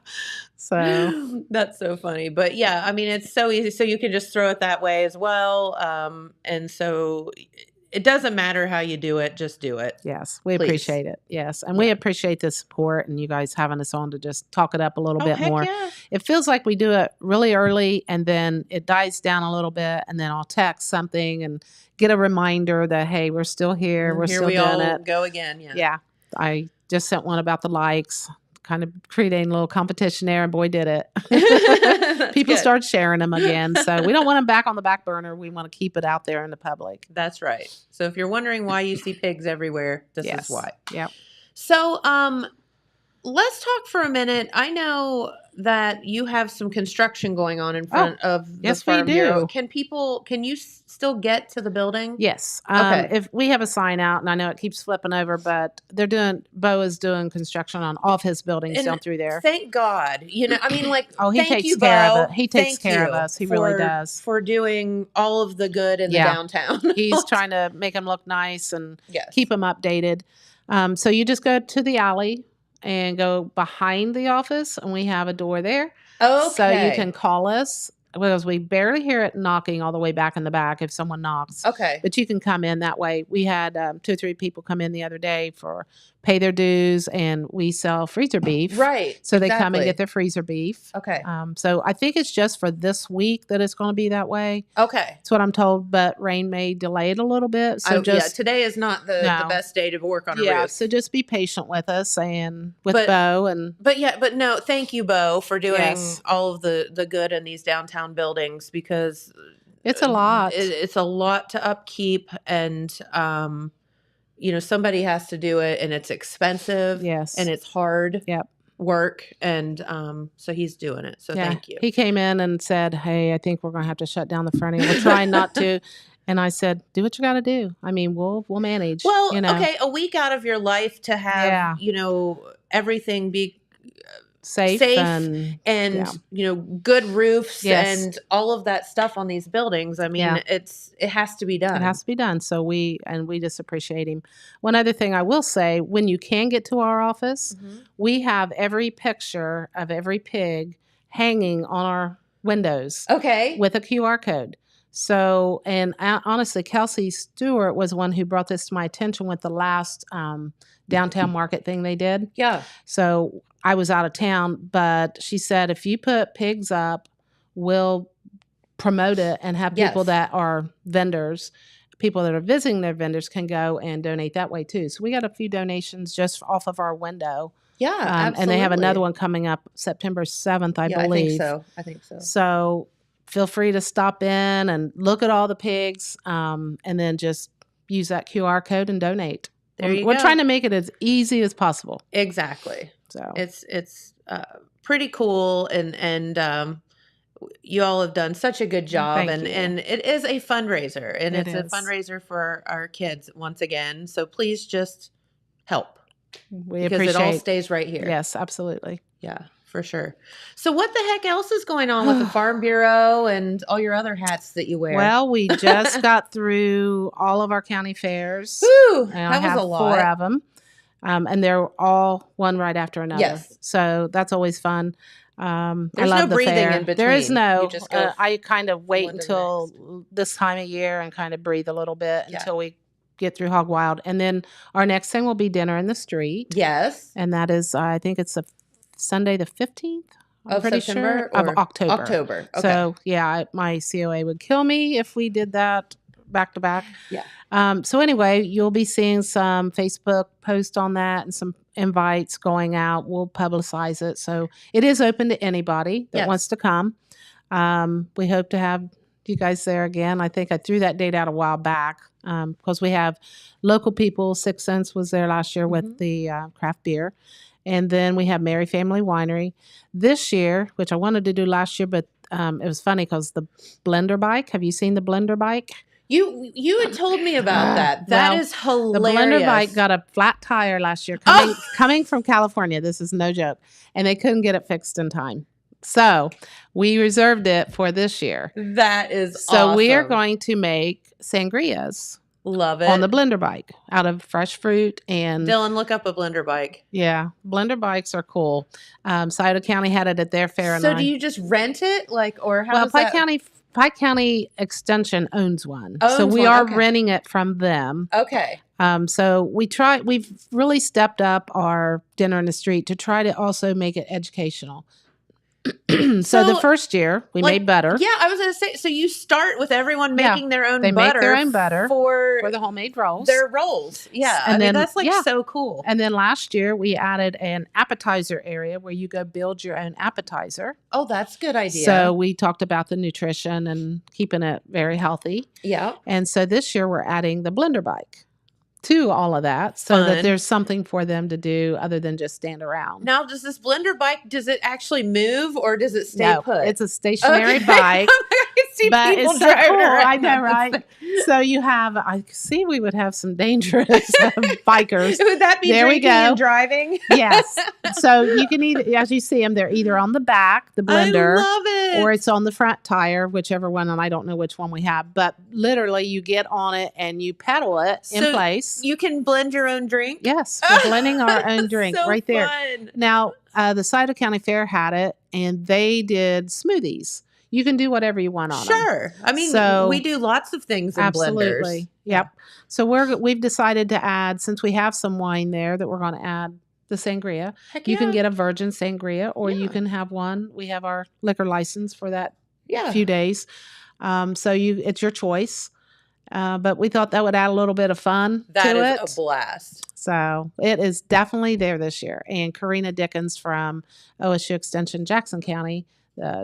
D: So
C: that's so funny. But yeah, I mean, it's so easy. So you can just throw it that way as well. And so it doesn't matter how you do it, just do it.
D: Yes, we appreciate it. Yes, and we appreciate the support and you guys having us on to just talk it up a little bit more.
C: Yeah.
D: It feels like we do it really early and then it dies down a little bit, and then I'll text something and get a reminder that, hey, we're still here. We're still doing it.
C: Go again. Yeah.
D: Yeah. I just sent one about the likes, kind of creating a little competition there, and boy, did it. People start sharing them again. So we don't want them back on the back burner. We want to keep it out there in the public.
C: That's right. So if you're wondering why you see pigs everywhere, this is why.
D: Yep.
C: So let's talk for a minute. I know that you have some construction going on in front of the Farm Bureau. Can you still get to the building?
D: Yes.
C: Okay.
D: If we have a sign out, and I know it keeps flipping over, but Bo is doing construction on all of his buildings down through there.
C: Takes God. He
D: takes care of it. He takes care of us. He really does.
C: For doing all of the good in the downtown.
D: He's trying to make them look nice and keep them updated. So you just go to the alley and go behind the office, and we have a door there.
C: Okay.
D: So you can call us, because we barely hear it knocking all the way back in the back if someone knocks.
C: Okay.
D: But you can come in that way. We had 2 or 3 people come in the other day for pay their dues, and we sell freezer beef.
C: Right.
D: So they come and get their freezer beef.
C: Okay.
D: So I think it's just for this week that it's going to be that way.
C: Okay.
D: That's what I'm told, but rain may delay it a little bit. So
C: today is not the best day to work on a roof.
D: So just be patient with us and with Bo.
C: But no, thank you, Bo, for doing all of the good in these downtown buildings, because
D: it's a lot.
C: It's a lot to upkeep, and somebody has to do it, and it's expensive.
D: Yes.
C: And it's hard.
D: Yep.
C: Work, and so he's doing it. So thank you.
D: He came in and said, "Hey, I think we're going to have to shut down the front end. We're trying not to." And I said, "Do what you got to do. I mean, we'll manage."
C: Well, okay, a week out of your life to have everything be
D: safe
C: and good roofs and all of that stuff on these buildings. I mean, it has to be done.
D: It has to be done. So we just appreciate him. One other thing I will say, when you can get to our office, we have every picture of every pig hanging on our windows.
C: Okay.
D: With a QR code. So, and honestly, Kelsey Stewart was one who brought this to my attention with the last downtown market thing they did.
C: Yeah.
D: So I was out of town, but she said, if you put pigs up, we'll promote it and have people that are vendors, people that are visiting their vendors can go and donate that way too. So we got a few donations just off of our window.
C: Yeah, absolutely.
D: And they have another one coming up September 7th, I believe.
C: I think so.
D: So feel free to stop in and look at all the pigs, and then just use that QR code and donate. We're trying to make it as easy as possible.
C: Exactly.
D: So
C: it's pretty cool, and you all have done such a good job, and it is a fundraiser, and it's a fundraiser for our kids once again. So please just help. Because it all stays right here.
D: Yes, absolutely.
C: Yeah, for sure. So what the heck else is going on with the Farm Bureau and all your other hats that you wear?
D: Well, we just got through all of our county fairs.
C: Woo! That was a lot.
D: 4 of them. And they're all one right after another.
C: Yes.
D: So that's always fun.
C: There's
D: I love
C: no breathing
D: fair.
C: in between.
D: There is no.
C: You just go
D: I kind of wait until this time of year and kind of breathe a little bit until we get through Hog Wild. And then our next thing will be Dinner in the Street.
C: Yes.
D: And that is, I think it's a Sunday the 15th.
C: Of September?
D: Of October.
C: October. Okay.
D: So, my COA would kill me if we did that back to back.
C: Yeah.
D: So anyway, you'll be seeing some Facebook posts on that and some invites going out. We'll publicize it. So it is open to anybody that wants to come. We hope to have you guys there again. I think I threw that date out a while back because we have local people. Six Sense was there last year with the craft beer. And then we have Mary Family Winery this year, which I wanted to do last year, but it was funny because the blender bike. Have you seen the blender bike?
C: You had told me about that. That is hilarious.
D: The blender bike got a flat tire last year coming from California. This is no joke. And they couldn't get it fixed in time. So we reserved it for this year.
C: That is
D: so we are going to make sangrias.
C: Love it.
D: On the blender bike out of fresh fruit and
C: Dylan, look up a blender bike.
D: Yeah, blender bikes are cool. Scioto County had it at their fair.
C: So do you just rent it, or how?
D: Well, Pike County Extension owns one, so we are renting it from them.
C: Okay.
D: So we've really stepped up our dinner in the street to try to also make it educational. So the first year we made butter.
C: Yeah, I was going to say. So you start with everyone making their own butter.
D: They make their own butter
C: for
D: the homemade rolls.
C: Their rolls. Yeah, and then that's so cool.
D: And then last year we added an appetizer area where you go build your own appetizer.
C: Oh, that's a good idea.
D: So we talked about the nutrition and keeping it very healthy.
C: Yeah.
D: And so this year we're adding the blender bike to all of that so that there's something for them to do other than just stand around.
C: Now, does this blender bike, does it actually move or does it stay put?
D: It's a stationary bike.
C: I can see
D: but
C: people
D: it's so
C: driving
D: cool.
C: around.
D: I know, right? So you have, I see we would have some dangerous bikers.
C: Would that be drinking and driving?
D: Yes. So you can either, as you see them, they're either on the back, the blender,
C: I love it.
D: or it's on the front tire, whichever one, and I don't know which one we have. But literally you get on it and you pedal it in place.
C: You can blend your own drink?
D: Yes. We're blending our own drink right there.
C: Fun.
D: Now, the Scioto County Fair had it, and they did smoothies. You can do whatever you want on them.
C: Sure. I mean, we do lots of things in blenders.
D: Yep. So we've decided to add, since we have some wine there, that we're going to add the sangria.
C: Heck
D: you can get a virgin sangria, or you can have one. We have our liquor license for that few days. So it's your choice. But we thought that would add a little bit of fun to it.
C: That is a blast.
D: So it is definitely there this year. And Karina Dickens from OSU Extension Jackson County,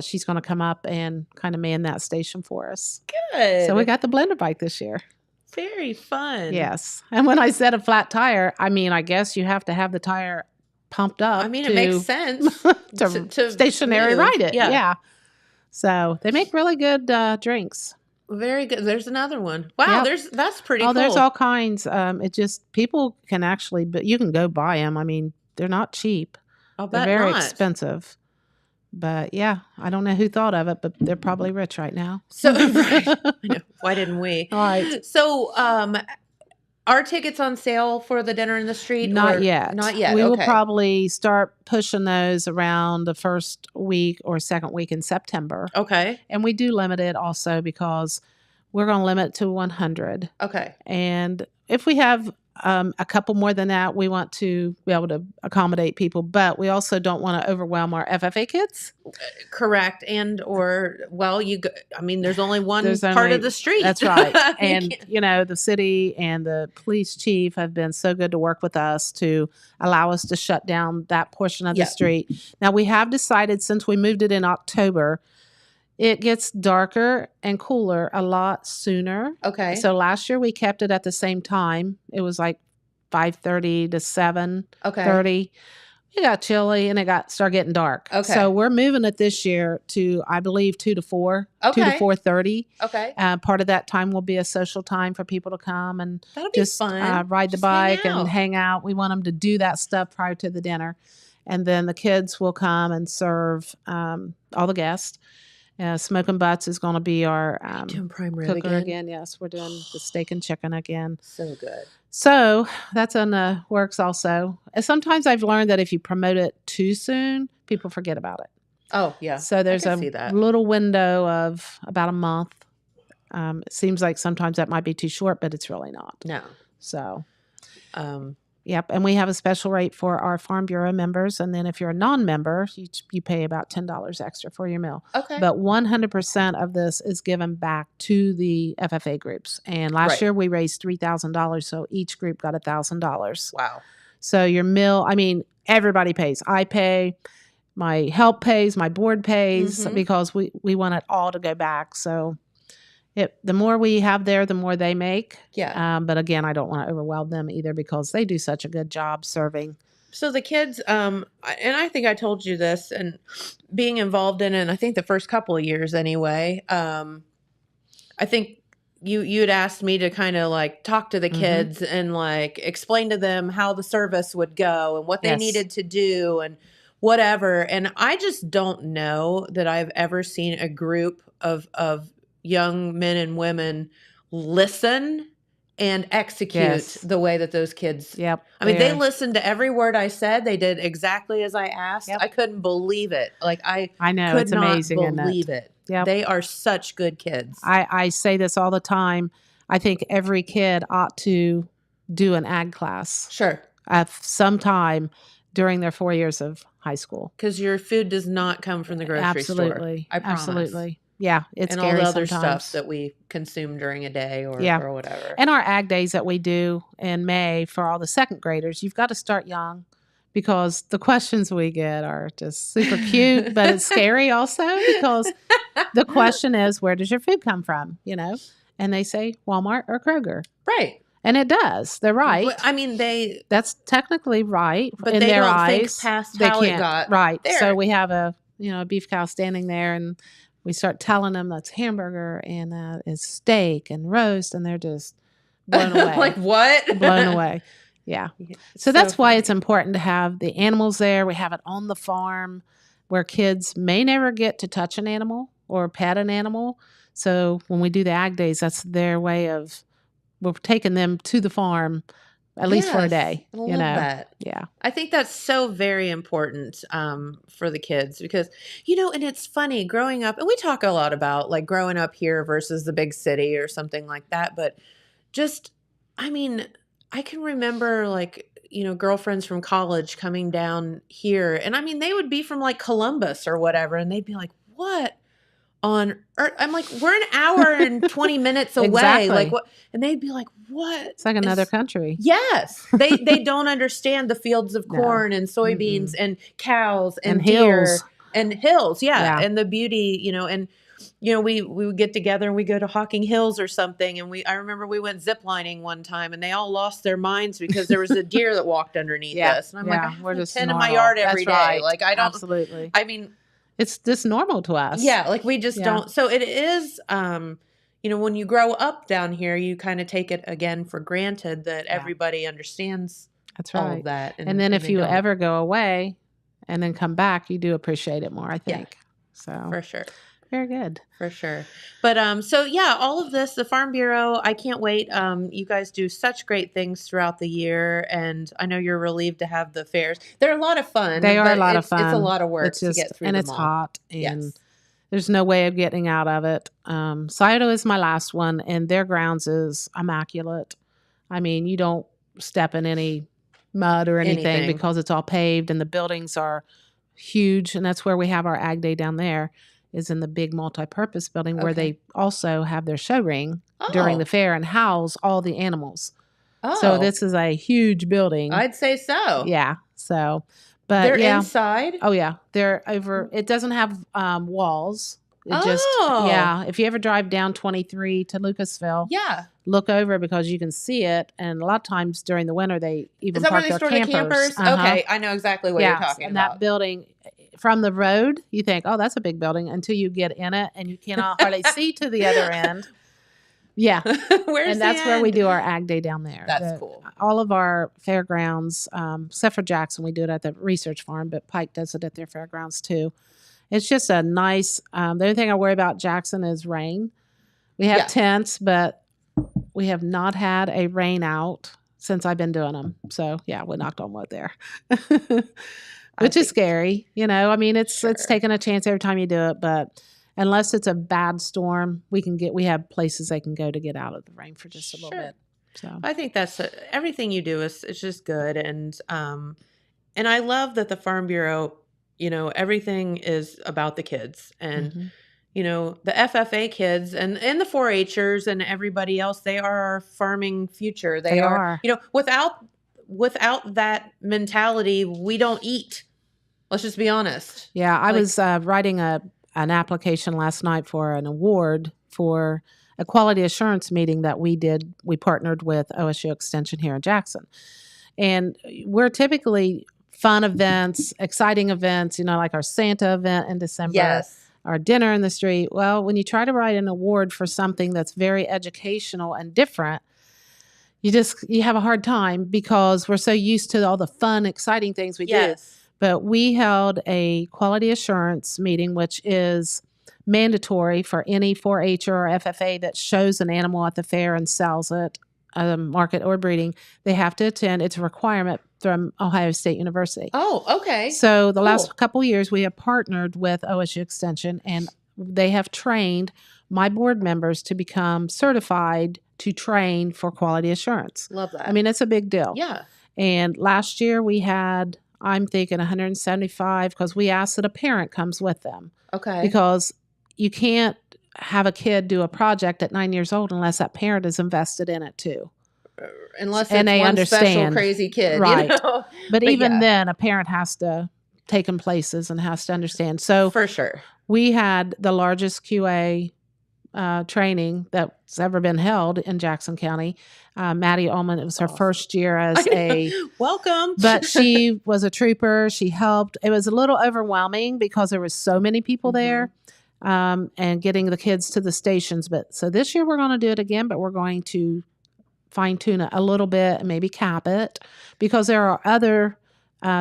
D: she's going to come up and kind of man that station for us.
C: Good.
D: So we got the blender bike this year.
C: Very fun.
D: Yes. And when I said a flat tire, I mean, I guess you have to have the tire pumped up.
C: I mean, it makes sense
D: to stationary ride it. Yeah. So they make really good drinks.
C: Very good. There's another one. Wow, that's pretty cool.
D: There's all kinds. It just, people can actually, but you can go buy them. I mean, they're not cheap.
C: I'll bet
D: they're very
C: not.
D: expensive. But yeah, I don't know who thought of it, but they're probably rich right now.
C: So right. I know. Why didn't we?
D: All right.
C: So are tickets on sale for the dinner in the street?
D: Not yet.
C: Not yet.
D: We will probably start pushing those around the first week or second week in September.
C: Okay.
D: And we do limit it also because we're going to limit to 100.
C: Okay.
D: And if we have a couple more than that, we want to be able to accommodate people, but we also don't want to overwhelm our FFA kids.
C: Correct. And there's only one part of the street.
D: That's right. And the city and the police chief have been so good to work with us to allow us to shut down that portion of the street. Now we have decided, since we moved it in October, it gets darker and cooler a lot sooner.
C: Okay.
D: So last year we kept it at the same time. It was like 5:30 to 7:30.
C: Okay.
D: It got chilly and it started getting dark.
C: Okay.
D: So we're moving it this year to, I believe, 2 to 4.
C: Okay.
D: 2 to 4:30.
C: Okay.
D: Part of that time will be a social time for people to come and
C: that'll be fun.
D: Ride the bike and hang out. We want them to do that stuff prior to the dinner. And then the kids will come and serve all the guests. Smoking Butts is going to be our
C: doing prime rib
D: cooker again. Yes, we're doing the steak and chicken again.
C: So good.
D: So that's in the works also. And sometimes I've learned that if you promote it too soon, people forget about it.
C: Oh, yeah.
D: So there's a little window of about a month. It seems like sometimes that might be too short, but it's really not.
C: No.
D: So. Yep. And we have a special rate for our Farm Bureau members. And then if you're a non-member, you pay about $10 extra for your meal.
C: Okay.
D: But 100% of this is given back to the FFA groups. And last year we raised $3,000. So each group got $1,000.
C: Wow.
D: So your meal, I mean, everybody pays. I pay, my help pays, my board pays, because we want it all to go back. So the more we have there, the more they make.
C: Yeah.
D: But again, I don't want to overwhelm them either because they do such a good job serving.
C: So the kids, and I think I told you this, and being involved in it, and I think the first couple of years anyway, I think you'd asked me to kind of like talk to the kids and like explain to them how the service would go and what they needed to do and whatever. And I just don't know that I've ever seen a group of young men and women listen and execute the way that those kids.
D: Yep.
C: I mean, they listened to every word I said. They did exactly as I asked. Yep. I couldn't believe it. Like I
D: know
C: could
D: it's amazing.
C: Not believe it.
D: Yep.
C: They are such good kids.
D: I say this all the time. I think every kid ought to do an ag class.
C: Sure.
D: At some time during their 4 years of high school.
C: Because your food does not come from the grocery store. I promise.
D: Absolutely. Yeah, it's
C: and
D: scary
C: all the other
D: sometimes.
C: stuff that we consume during a day or whatever.
D: And our ag days that we do in May for all the second graders, you've got to start young because the questions we get are just super cute, but it's scary also because the question is, where does your food come from? You know, and they say Walmart or Kroger.
C: Right.
D: And it does. They're right.
C: I mean,
D: that's technically right,
C: but
D: in
C: they
D: their
C: don't
D: eyes.
C: Think past
D: they
C: how
D: can't.
C: It got
D: right.
C: there.
D: So we have a beef cow standing there, and we start telling them that's hamburger and that is steak and roast, and they're just blown away.
C: Like what?
D: Blown away. Yeah. So that's why it's important to have the animals there. We have it on the farm where kids may never get to touch an animal or pet an animal. So when we do the ag days, that's their way of we're taking them to the farm at least for a day.
C: I love that.
D: Yeah.
C: I think that's so very important for the kids because, and it's funny growing up, and we talk a lot about like growing up here versus the big city or something like that. But just, I mean, I can remember like, girlfriends from college coming down here. And I mean, they would be from like Columbus or whatever. And they'd be like, what on earth? I'm like, we're an hour and 20 minutes away.
D: Exactly.
C: Like what? And they'd be like, what?
D: It's like another country.
C: Yes. They don't understand the fields of corn and soybeans and cows and deer
D: hills.
C: And hills. Yeah. And the beauty, and, we would get together and we go to Hocking Hills or something. And I remember we went ziplining one time and they all lost their minds because there was a deer that walked underneath us. And I'm like, we're just 10 in my yard every day.
D: Right.
C: Like I don't,
D: absolutely.
C: I mean,
D: it's just normal to us.
C: Yeah. Like we just don't. So it is, when you grow up down here, you kind of take it again for granted that everybody understands all of that.
D: And then if you ever go away and then come back, you do appreciate it more, I think.
C: Yeah.
D: So
C: for sure.
D: Very good.
C: For sure. But all of this, the Farm Bureau, I can't wait. You guys do such great things throughout the year. And I know you're relieved to have the fairs. They're a lot of fun.
D: They are a lot of fun.
C: It's a lot of work to get through
D: and
C: them
D: it's
C: all.
D: hot. And there's no way of getting out of it. Scioto is my last one, and their grounds is immaculate. I mean, you don't step in any mud or anything because it's all paved, and the buildings are huge. And that's where we have our ag day down there, is in the big multi-purpose building where they also have their show ring during the fair and house all the animals. Oh. So this is a huge building.
C: I'd say so.
D: Yeah. So, but
C: they're inside?
D: Oh, yeah. They're over. It doesn't have walls. It just, if you ever drive down 23 to Lucasville, look over because you can see it. And a lot of times during the winter, they even park their campers.
C: Okay. I know exactly what you're talking
D: and
C: about.
D: That building, from the road, you think, oh, that's a big building until you get in it and you cannot hardly see to the other end. Yeah.
C: And
D: that's where we do our ag day down there.
C: That's cool.
D: All of our fairgrounds, except for Jackson, we do it at the research farm, but Pike does it at their fairgrounds too. It's just a nice, the only thing I worry about Jackson is rain. We have tents, but we have not had a rain out since I've been doing them. So we knocked on wood there. Which is scary, I mean, it's taking a chance every time you do it, but unless it's a bad storm, we have places they can go to get out of the rain for just a little bit. So
C: I think that's everything you do is it's just good, and I love that the Farm Bureau, everything is about the kids, and the FFA kids and the 4-Hers and everybody else. They are our farming future. They are. Without that mentality, we don't eat. Let's just be honest.
D: Yeah, I was writing an application last night for an award for a quality assurance meeting that we did. We partnered with OSU Extension here in Jackson. And we're typically fun events, exciting events, like our Santa event in December,
C: yes,
D: our dinner in the street. Well, when you try to write an award for something that's very educational and different, you have a hard time because we're so used to all the fun, exciting things we do. But we held a quality assurance meeting, which is mandatory for any 4-Her or FFA that shows an animal at the fair and sells it, market or breeding. They have to attend. It's a requirement from Ohio State University.
C: Oh, okay.
D: So the last couple of years, we have partnered with OSU Extension, and they have trained my board members to become certified to train for quality assurance.
C: Love that.
D: I mean, it's a big deal.
C: Yeah.
D: And last year we had, I'm thinking 175, because we asked that a parent comes with them.
C: Okay.
D: Because you can't have a kid do a project at 9 years old unless that parent is invested in it too.
C: Unless it's they one understand. Special crazy kid.
D: Right. But even then, a parent has to take them places and has to understand. So
C: for sure.
D: We had the largest QA training that's ever been held in Jackson County. Maddie Ullman, it was her first year as
C: welcome.
D: But she was a trooper. She helped. It was a little overwhelming because there was so many people there, and getting the kids to the stations. But so this year we're going to do it again, but we're going to fine tune it a little bit and maybe cap it, because there are other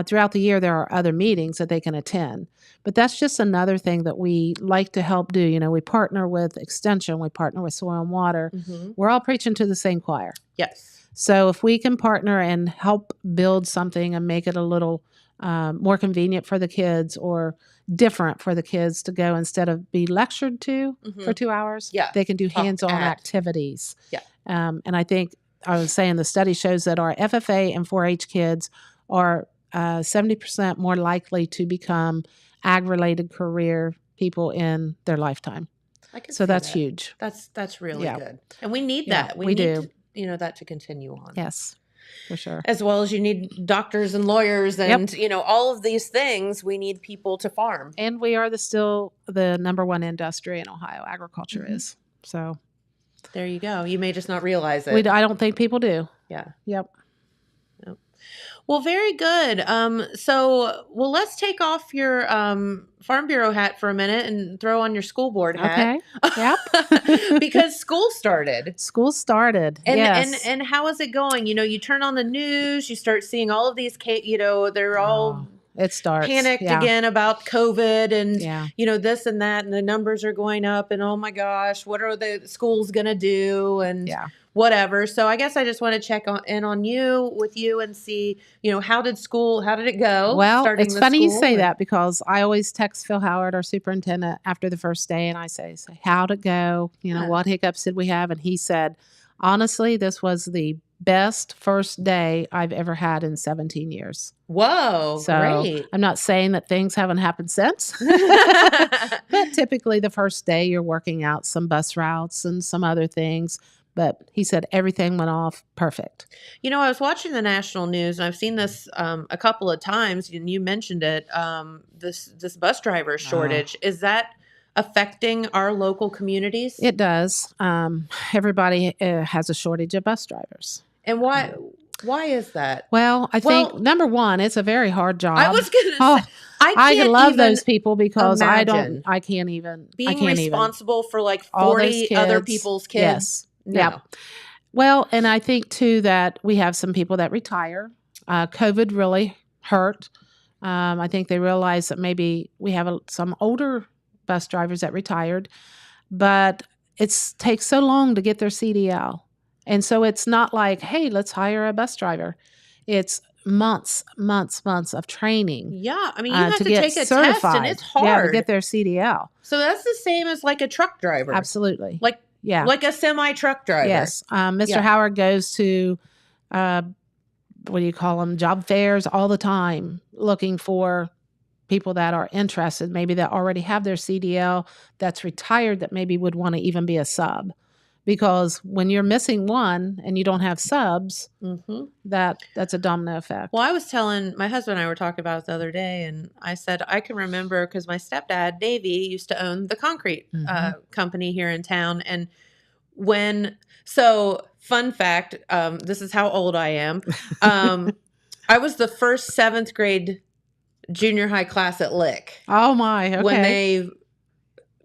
D: throughout the year, there are other meetings that they can attend. But that's just another thing that we like to help do. We partner with Extension. We partner with Soil and Water. We're all preaching to the same choir.
C: Yes.
D: So if we can partner and help build something and make it a little more convenient for the kids or different for the kids to go instead of be lectured to for 2 hours, they can do hands-on activities.
C: Yeah.
D: And I think I was saying the study shows that our FFA and 4-H kids are 70% more likely to become ag-related career people in their lifetime. So that's huge.
C: That's really good. And we need that. We need to, that to continue on.
D: Yes, for sure.
C: As well as you need doctors and lawyers and, all of these things, we need people to farm.
D: And we are still the number one industry in Ohio. Agriculture is. So
C: there you go. You may just not realize it.
D: I don't think people do.
C: Yeah.
D: Yep.
C: Well, very good. Let's take off your Farm Bureau hat for a minute and throw on your school board hat.
D: Okay. Yep.
C: Because school started.
D: And, yes.
C: And how is it going? You turn on the news, you start seeing all of these, they're all
D: it starts
C: panicked again about COVID and, this and that, and the numbers are going up and, oh my gosh, what are the schools going to do? And whatever. So I guess I just want to check in on with you and see, how did it go?
D: Well, it's funny you say that, because I always text Phil Howard, our superintendent, after the first day, and I say, how'd it go? What hiccups did we have? And he said, honestly, this was the best first day I've ever had in 17 years.
C: Whoa,
D: so
C: great.
D: I'm not saying that things haven't happened since, but typically the first day you're working out some bus routes and some other things. But he said everything went off perfect.
C: I was watching the national news, and I've seen this a couple of times, and you mentioned it, this bus driver shortage. Is that affecting our local communities?
D: It does. Everybody has a shortage of bus drivers.
C: And why is that?
D: Well, I think, number one, it's a very hard job.
C: I was going to say,
D: I love those people because I can't even.
C: Being responsible for like 40 other people's kids.
D: Yes.
C: No.
D: Yeah. Well, and I think too that we have some people that retire. COVID really hurt. I think they realize that maybe we have some older bus drivers that retired, but it takes so long to get their CDL. And so it's not like, hey, let's hire a bus driver. It's months of training.
C: Yeah. I mean, you have to take a test, and it's hard.
D: To get their CDL.
C: So that's the same as like a truck driver.
D: Absolutely.
C: Like,
D: Yeah.
C: Like a semi-truck driver.
D: Yes. Mr. Howard goes to, what do you call them, job fairs all the time, looking for people that are interested, maybe that already have their CDL, that's retired, that maybe would want to even be a sub. Because when you're missing one and you don't have subs, that's a domino effect.
C: Well, I was telling my husband and I were talking about it the other day, and I said I can remember because my stepdad Davey used to own the concrete company here in town, and fun fact, this is how old I am. I was the first 7th grade junior high class at Lick.
D: Oh my! Okay.
C: When they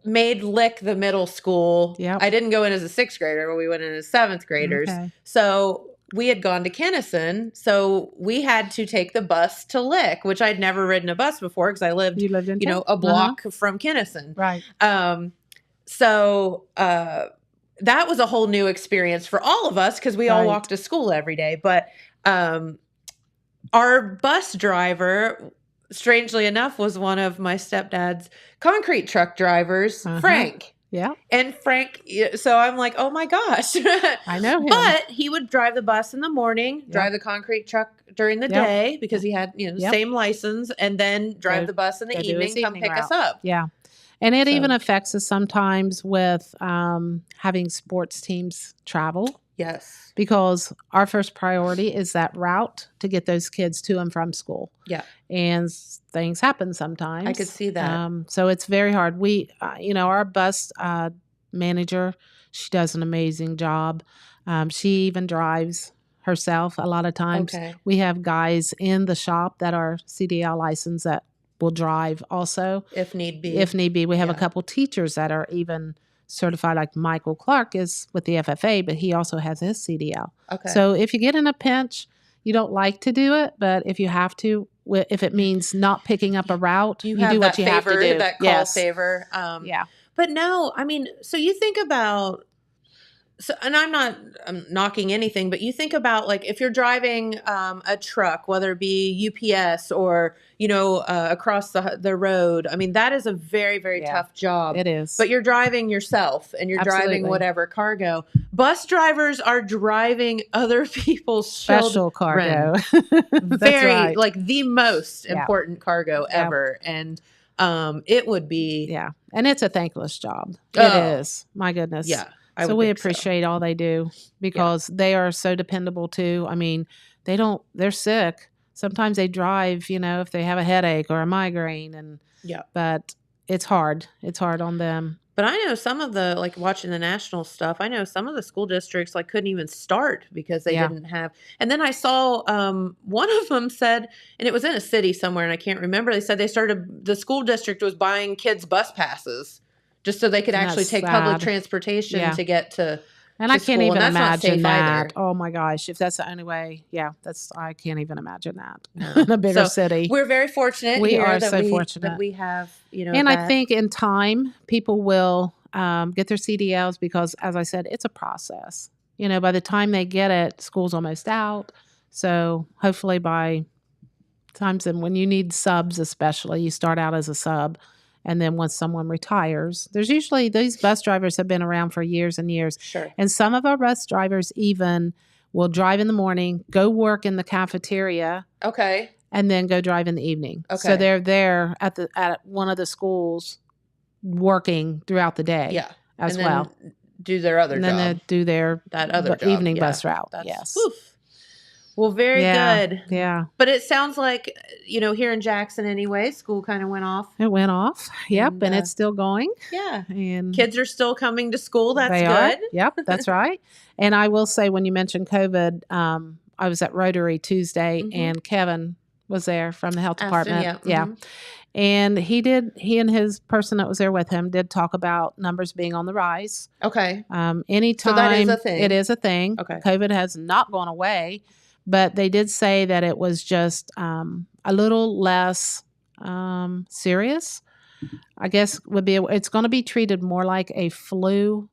C: made Lick the middle school.
D: Yep.
C: I didn't go in as a 6th grader, but we went in as 7th graders. Okay. So we had gone to Kinnison. So we had to take the bus to Lick, which I'd never ridden a bus before because I lived a block from Kinnison.
D: Right.
C: So that was a whole new experience for all of us because we all walked to school every day. But our bus driver, strangely enough, was one of my stepdad's concrete truck drivers, Frank.
D: Yeah.
C: And Frank, so I'm like, oh my gosh.
D: I know him.
C: But he would drive the bus in the morning, drive the concrete truck during the day because he had, same license, and then drive the bus in the evening, come pick us up.
D: Yeah. And it even affects us sometimes with having sports teams travel.
C: Yes.
D: Because our first priority is that route to get those kids to and from school.
C: Yeah.
D: And things happen sometimes.
C: I could see that.
D: So it's very hard. We, our bus manager, she does an amazing job. She even drives herself a lot of times.
C: Okay.
D: We have guys in the shop that are CDL licensed that will drive also.
C: If need be.
D: We have a couple teachers that are even certified, like Michael Clark is with the FFA, but he also has his CDL.
C: Okay.
D: So if you get in a pinch, you don't like to do it, but if you have to, if it means not picking up a route, you do what you have to do.
C: That call favor.
D: Yeah.
C: But no, I mean, so you think about, and I'm knocking anything, but you think about like if you're driving a truck, whether it be UPS or, across the road. I mean, that is a very, very tough job.
D: It is.
C: But you're driving yourself and you're driving whatever cargo. Bus drivers are driving other people's
D: special cargo.
C: Very, like the most important cargo ever. And it would be.
D: Yeah. And it's a thankless job. It is. My goodness.
C: Yeah.
D: So we appreciate all they do because they are so dependable too. I mean, they're sick. Sometimes they drive, if they have a headache or a migraine but it's hard. It's hard on them.
C: But I know some of the, like watching the national stuff, I know some of the school districts like couldn't even start because they didn't have. And then I saw one of them said, and it was in a city somewhere and I can't remember. They said the school district was buying kids bus passes just so they could actually take public transportation to get to.
D: And I can't even imagine that.
C: Either.
D: Oh my gosh. If that's the only way, I can't even imagine that in a bigger city.
C: We're very fortunate.
D: We are so fortunate
C: that we have,
D: And I think in time, people will get their CDLs because, as I said, it's a process. By the time they get it, school's almost out. So hopefully by times when you need subs, especially, you start out as a sub. And then once someone retires, there's usually these bus drivers have been around for years and years.
C: Sure.
D: And some of our bus drivers even will drive in the morning, go work in the cafeteria.
C: Okay.
D: And then go drive in the evening.
C: Okay.
D: So they're there at one of the schools working throughout the day.
C: Yeah.
D: As
C: and
D: well.
C: Then do their other
D: and
C: job.
D: And then they do their evening bus route. Yes.
C: Oof. Well, very good.
D: Yeah.
C: But it sounds like, here in Jackson anyway, school kind of went off.
D: It went off. Yep. And it's still going.
C: Yeah.
D: And
C: kids are still coming to school. That's
D: they
C: good.
D: Are. Yep. That's right. And I will say, when you mentioned COVID, I was at Rotary Tuesday and Kevin was there from the health department. Yeah. And he and his person that was there with him did talk about numbers being on the rise.
C: Okay.
D: Anytime.
C: So that is a thing.
D: It is a thing.
C: Okay.
D: COVID has not gone away. But they did say that it was just a little less serious. I guess it's going to be treated more like a flu,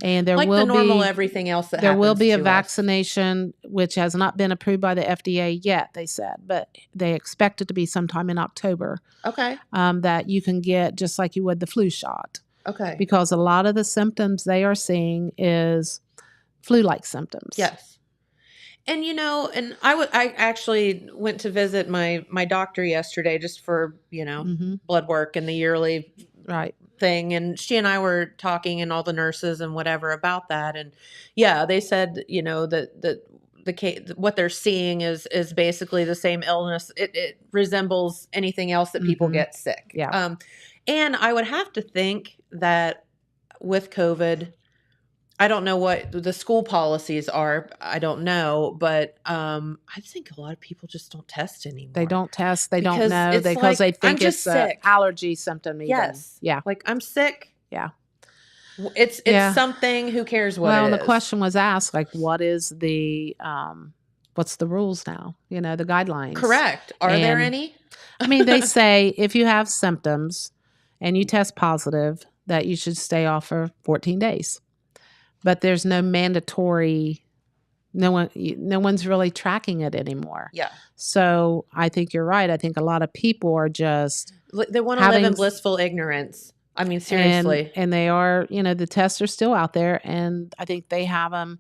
D: and there
C: like
D: will
C: the normal
D: be
C: everything else that
D: there
C: happens
D: will be a
C: to
D: vaccination which has not been approved by the FDA yet. They said, but they expect it to be sometime in October.
C: Okay.
D: That you can get just like you would the flu shot.
C: Okay.
D: Because a lot of the symptoms they are seeing is flu-like symptoms.
C: Yes. And and I actually went to visit my doctor yesterday just for, blood work and the yearly thing. And she and I were talking, and all the nurses and whatever about that. And yeah, they said, that what they're seeing is basically the same illness. It resembles anything else that people get sick.
D: Yeah.
C: And I would have to think that with COVID, I don't know what the school policies are. I don't know, but I think a lot of people just don't test anymore.
D: They don't test. They don't know because they think it's an allergy symptom. Even.
C: Yes.
D: Yeah.
C: Like, I'm sick.
D: Yeah.
C: It's something. Who cares what it is?
D: Well, the question was asked, like, what is the what's the rules now? The guidelines.
C: Correct. Are there any?
D: I mean, they say if you have symptoms and you test positive, that you should stay off for 14 days. But there's no mandatory, no one's really tracking it anymore.
C: Yeah.
D: So I think you're right. I think a lot of people are just...
C: They want to live in blissful ignorance. I mean, seriously.
D: And they are, the tests are still out there, and I think they have them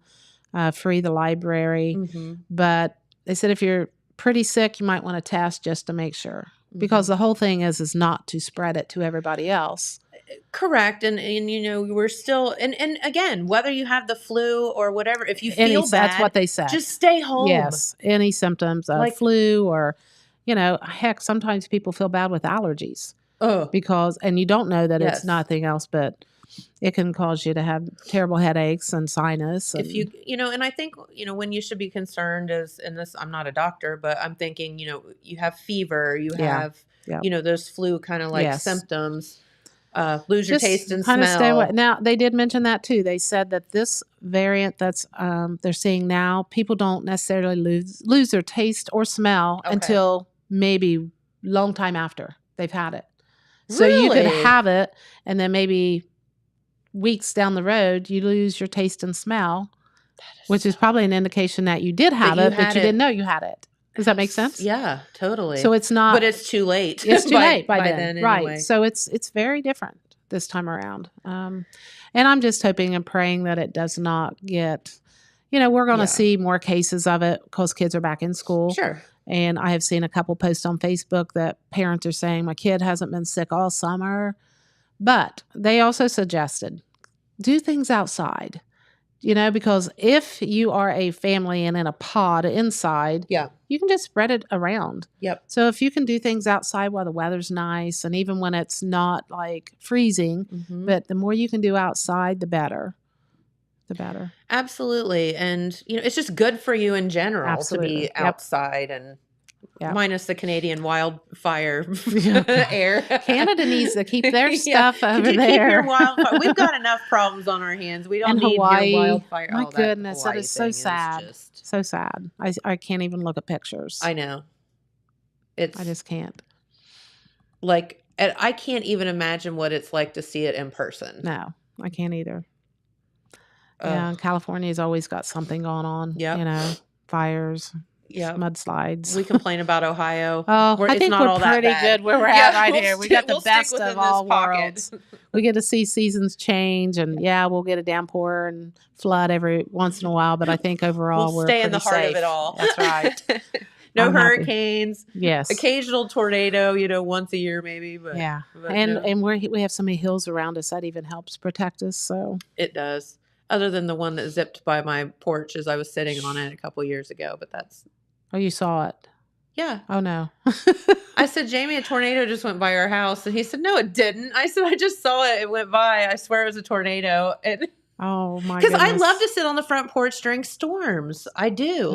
D: free, the library. Mm-hmm. But they said if you're pretty sick, you might want to test just to make sure. Mm-hmm. Because the whole thing is not to spread it to everybody else.
C: Correct. And we're still, and again, whether you have the flu or whatever, if you feel bad,
D: that's what they said.
C: Just stay home.
D: Yes. Any symptoms of flu or, heck, sometimes people feel bad with allergies.
C: Oh.
D: And you don't know that it's nothing else, but it can cause you to have terrible headaches and sinus. And,
C: if you, and I think, when you should be concerned is, and this, I'm not a doctor, but I'm thinking, you have fever, you have, those flu kind of like symptoms. Lose your taste and smell.
D: Stay away. Now, they did mention that too. They said that this variant that's they're seeing now, people don't necessarily lose their taste or smell until maybe long time after they've had it. So you could have it, and then maybe weeks down the road, you lose your taste and smell, which is probably an indication that you did have it, but you didn't know you had it. Does that make sense?
C: Yeah, totally.
D: So it's not,
C: but it's too late.
D: It's too late by then,
C: anyway.
D: Right? So it's very different this time around. And I'm just hoping and praying that it does not get. We're going to see more cases of it because kids are back in school.
C: Sure.
D: And I have seen a couple posts on Facebook that parents are saying my kid hasn't been sick all summer, but they also suggested do things outside. Because if you are a family and in a pod inside, you can just spread it around.
C: Yep.
D: So if you can do things outside while the weather's nice, and even when it's not like freezing, but the more you can do outside, the better. The better.
C: Absolutely. And, it's just good for you in general to be outside and minus the Canadian wildfire air.
D: Canada needs to keep their stuff over there.
C: Keep your wildfire. We've got enough problems on our hands. We don't need
D: Hawaii.
C: your wildfire.
D: My goodness, that is so sad. So sad. I can't even look at pictures.
C: I know. I
D: just can't.
C: Like, I can't even imagine what it's like to see it in person.
D: No, I can't either. Yeah, California's always got something going on.
C: Yeah.
D: Fires. Yeah, mudslides.
C: We complain about Ohio.
D: I think we're pretty good where we're at right here. We got the best of all worlds. We get to see seasons change, and we'll get a downpour and flood every once in a while. But I think overall we're
C: stay in the heart of it all.
D: That's right.
C: No hurricanes.
D: Happy. Yes.
C: Occasional tornado. Once a year maybe. But
D: and we have so many hills around us that even helps protect us. So
C: it does. Other than the one that zipped by my porch as I was sitting on it a couple years ago, but that's.
D: Oh, you saw it?
C: Yeah.
D: Oh, no.
C: I said, Jamie, a tornado just went by our house. And he said, no, it didn't. I said, I just saw it. It went by. I swear it was a tornado. And
D: oh, my goodness.
C: Because I love to sit on the front porch during storms. I do.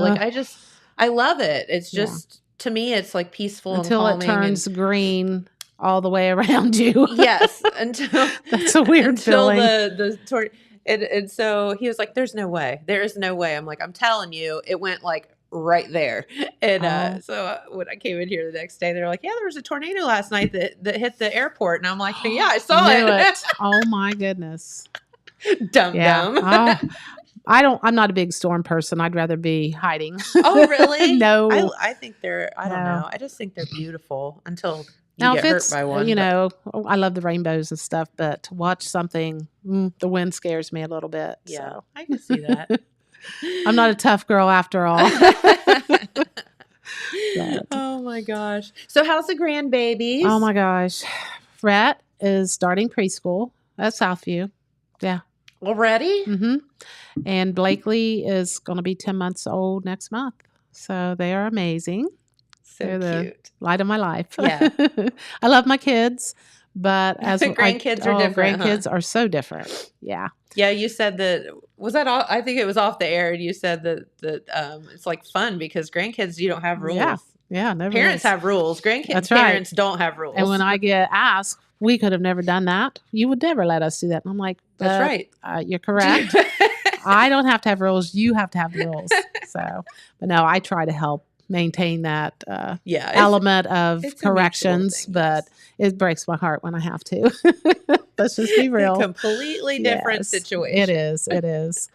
C: I love it. It's just, to me, it's like peaceful
D: until
C: and calming.
D: Until it turns green all the way around you.
C: Yes. Until
D: that's a weird feeling.
C: The tornado. And so he was like, there's no way. There is no way. I'm like, I'm telling you, it went like right there. And so when I came in here the next day, they're like, yeah, there was a tornado last night that hit the airport. And I'm like, yeah, I saw it.
D: Oh my goodness.
C: Dumb.
D: I'm not a big storm person. I'd rather be hiding.
C: Oh, really?
D: No.
C: I think I don't know. I just think they're beautiful until
D: now,
C: get
D: if
C: hurt
D: it's,
C: by one.
D: I love the rainbows and stuff, but to watch something, the wind scares me a little bit.
C: Yeah,
D: so.
C: I can see that.
D: I'm not a tough girl after all.
C: Oh my gosh. So how's the grandbabies?
D: Oh my gosh. Rhett is starting preschool at Southview. Yeah.
C: Already?
D: Mm-hmm. And Blakely is going to be 10 months old next month. So they are amazing.
C: So
D: They're
C: cute.
D: The light of my life.
C: Yeah.
D: I love my kids, but as
C: grandkids are different.
D: Grandkids are so different. Yeah.
C: Yeah, you said that. Was that all? I think it was off the air. And you said that it's like fun because grandkids, you don't have rules.
D: Yeah. No
C: Parents
D: rules.
C: have rules. Grandkids,
D: right.
C: Parents don't have rules.
D: And when I get asked, we could have never done that. You would never let us do that. And I'm like,
C: that's right.
D: You're correct. I don't have to have rules. You have to have the rules. So, but no, I try to help maintain that element of corrections, but it breaks my heart when I have to. Let's just be real.
C: Completely different situation.
D: It is. It is.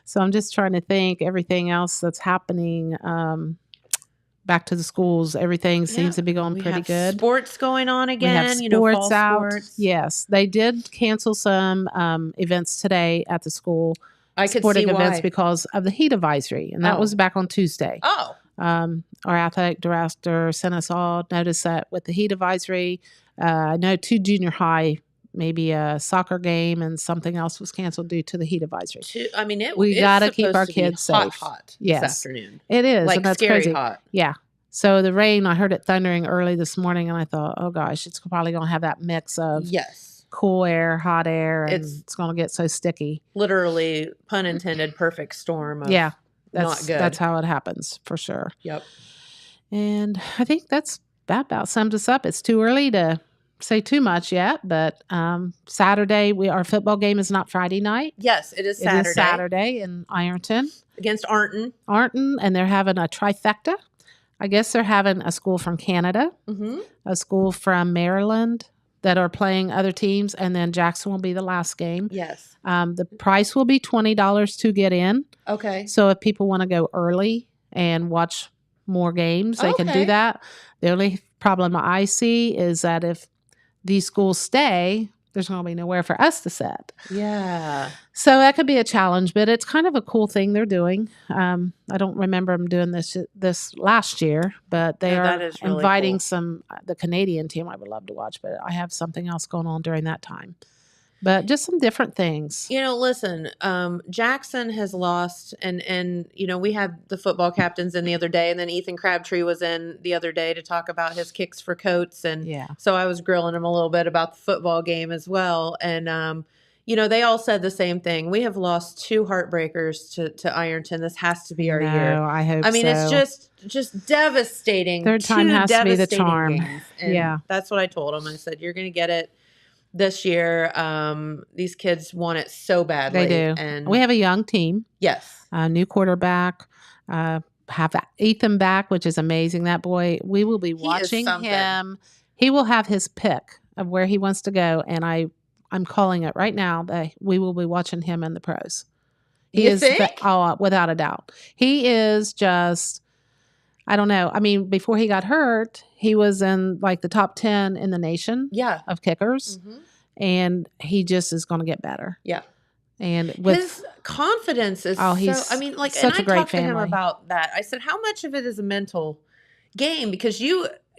D: So I'm just trying to think everything else that's happening. Back to the schools, everything seems to be going pretty good.
C: Sports going on again.
D: We have sports
C: fall
D: out.
C: Sports.
D: Yes, they did cancel some events today at the school.
C: I could
D: sporting
C: see
D: events
C: why.
D: because of the heat advisory, and that was back on Tuesday.
C: Oh.
D: Our athletic director sent us all notice that with the heat advisory, I know 2 junior high, maybe a soccer game and something else was canceled due to the heat advisory.
C: We
D: got to keep our kids safe.
C: Hot
D: yes.
C: this afternoon.
D: It is.
C: Like
D: and that's
C: scary
D: crazy.
C: hot.
D: Yeah. So the rain, I heard it thundering early this morning and I thought, oh gosh, it's probably going to have that mix of cool air, hot air, and it's going to get so sticky.
C: Literally, pun intended, perfect storm of not good.
D: That's how it happens for sure.
C: Yep.
D: And I think that about sums us up. It's too early to say too much yet, but Saturday, our football game is not Friday night.
C: Yes, it is Saturday.
D: It is Saturday in Ironton.
C: Against Arnton.
D: And they're having a trifecta. I guess they're having a school from Canada, a school from Maryland that are playing other teams, and then Jackson will be the last game.
C: Yes.
D: The price will be $20 to get in.
C: Okay.
D: So if people want to go early and watch more games, they can do that. The only problem I see is that if these schools stay, there's going to be nowhere for us to sit.
C: Yeah.
D: So that could be a challenge, but it's kind of a cool thing they're doing. I don't remember them doing this last year, but they are really inviting the Canadian team I would love to watch, but I have something else going on during that time. But just some different things.
C: Listen, Jackson has lost, and we had the football captains in the other day, and then Ethan Crabtree was in the other day to talk about his kicks for Coates, and so I was grilling him a little bit about the football game as well, and they all said the same thing. We have lost 2 heartbreakers to Ironton. This has to be our year.
D: I hope so.
C: I mean, it's just devastating.
D: Third time has to be the charm.
C: And that's what I told him. I said, you're going to get it this year. These kids want it so badly.
D: They do.
C: And
D: we have a young team.
C: Yes.
D: A new quarterback. Have Ethan back, which is amazing. That boy, we will be watching him. He will have his pick of where he wants to go. And I'm calling it right now that we will be watching him in the pros.
C: You think?
D: Without a doubt. He is just, I don't know. I mean, before he got hurt, he was in like the top 10 in the nation of kickers. Mm-hmm. And he just is going to get better. Yeah. And with
C: his confidence is
D: he's
C: so, I mean, like,
D: such
C: and
D: a great
C: I talked
D: family.
C: to him about that. I said, how much of it is a mental game? Because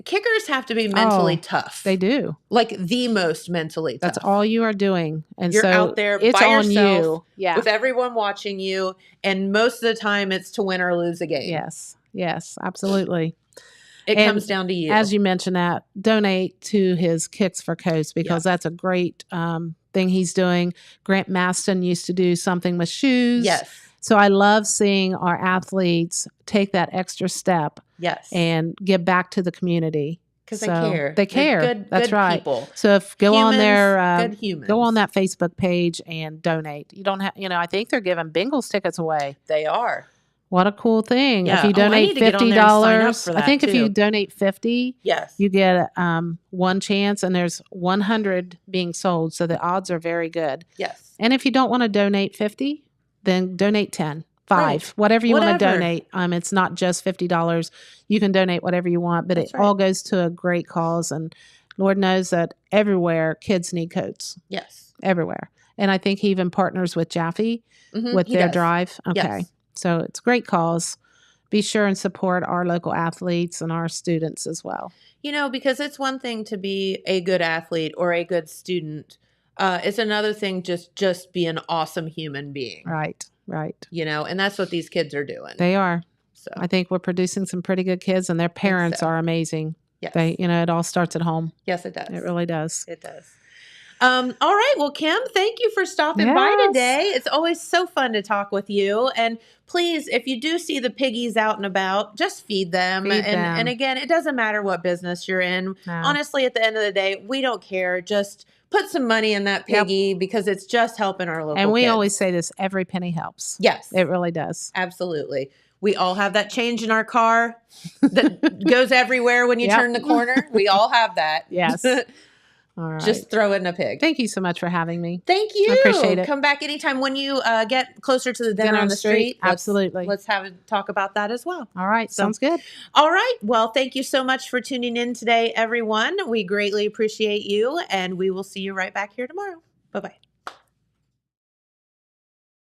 C: kickers have to be mentally tough.
D: They do.
C: Like the most mentally tough.
D: That's all you are doing. And
C: you're
D: so
C: out there
D: it's
C: by
D: on
C: yourself
D: you.
C: with everyone watching you. And most of the time it's to win or lose a game.
D: Yes, absolutely.
C: It comes down to you.
D: As you mentioned that, donate to his Kicks for Coats because that's a great thing he's doing. Grant Maston used to do something with shoes.
C: Yes.
D: So I love seeing our athletes take that extra step.
C: Yes.
D: And give back to the community.
C: Because they care.
D: They care.
C: Good,
D: That's
C: good
D: right.
C: People.
D: So go on there,
C: go
D: on that Facebook page and donate. You don't have, I think they're giving Bengals tickets away.
C: They are.
D: What a cool thing.
C: Yeah.
D: If you donate $50, I think if you donate $50, you get one chance and there's 100 being sold. So the odds are very good.
C: Yes.
D: And if you don't want to donate 50, then donate 10, 5, whatever you want to donate. It's not just $50. You can donate whatever you want, but all goes to a great cause. And Lord knows that everywhere kids need coats.
C: Yes.
D: Everywhere. And I think he even partners with Jaffe with their drive. Okay.
C: Yes.
D: So it's a great cause. Be sure and support our local athletes and our students as well.
C: Because it's one thing to be a good athlete or a good student. It's another thing just be an awesome human being.
D: Right.
C: And that's what these kids are doing.
D: They are.
C: So
D: I think we're producing some pretty good kids, and their parents are amazing.
C: Yes.
D: It all starts at home.
C: Yes, it does.
D: It really does.
C: It does. All right. Well, Kim, thank you for stopping by today. It's always so fun to talk with you. And please, if you do see the piggies out and about, just feed them. And again, it doesn't matter what business you're in. No. Honestly, at the end of the day, we don't care. Just put some money in that piggy because it's just helping our local
D: And we
C: kids.
D: always say this, every penny helps.
C: Yes.
D: It really does.
C: Absolutely. We all have that change in our car that goes everywhere when you turn the corner. We all have that.
D: Yes. All right.
C: Just throw it in a pig.
D: Thank you so much for having me.
C: Thank you.
D: I appreciate it.
C: Come back anytime when you get closer to the dinner on the street.
D: Absolutely.
C: Let's have a talk about that as well.
D: All right. Sounds good.
C: All right. Well, thank you so much for tuning in today, everyone. We greatly appreciate you, and we will see you right back here tomorrow. Bye-bye.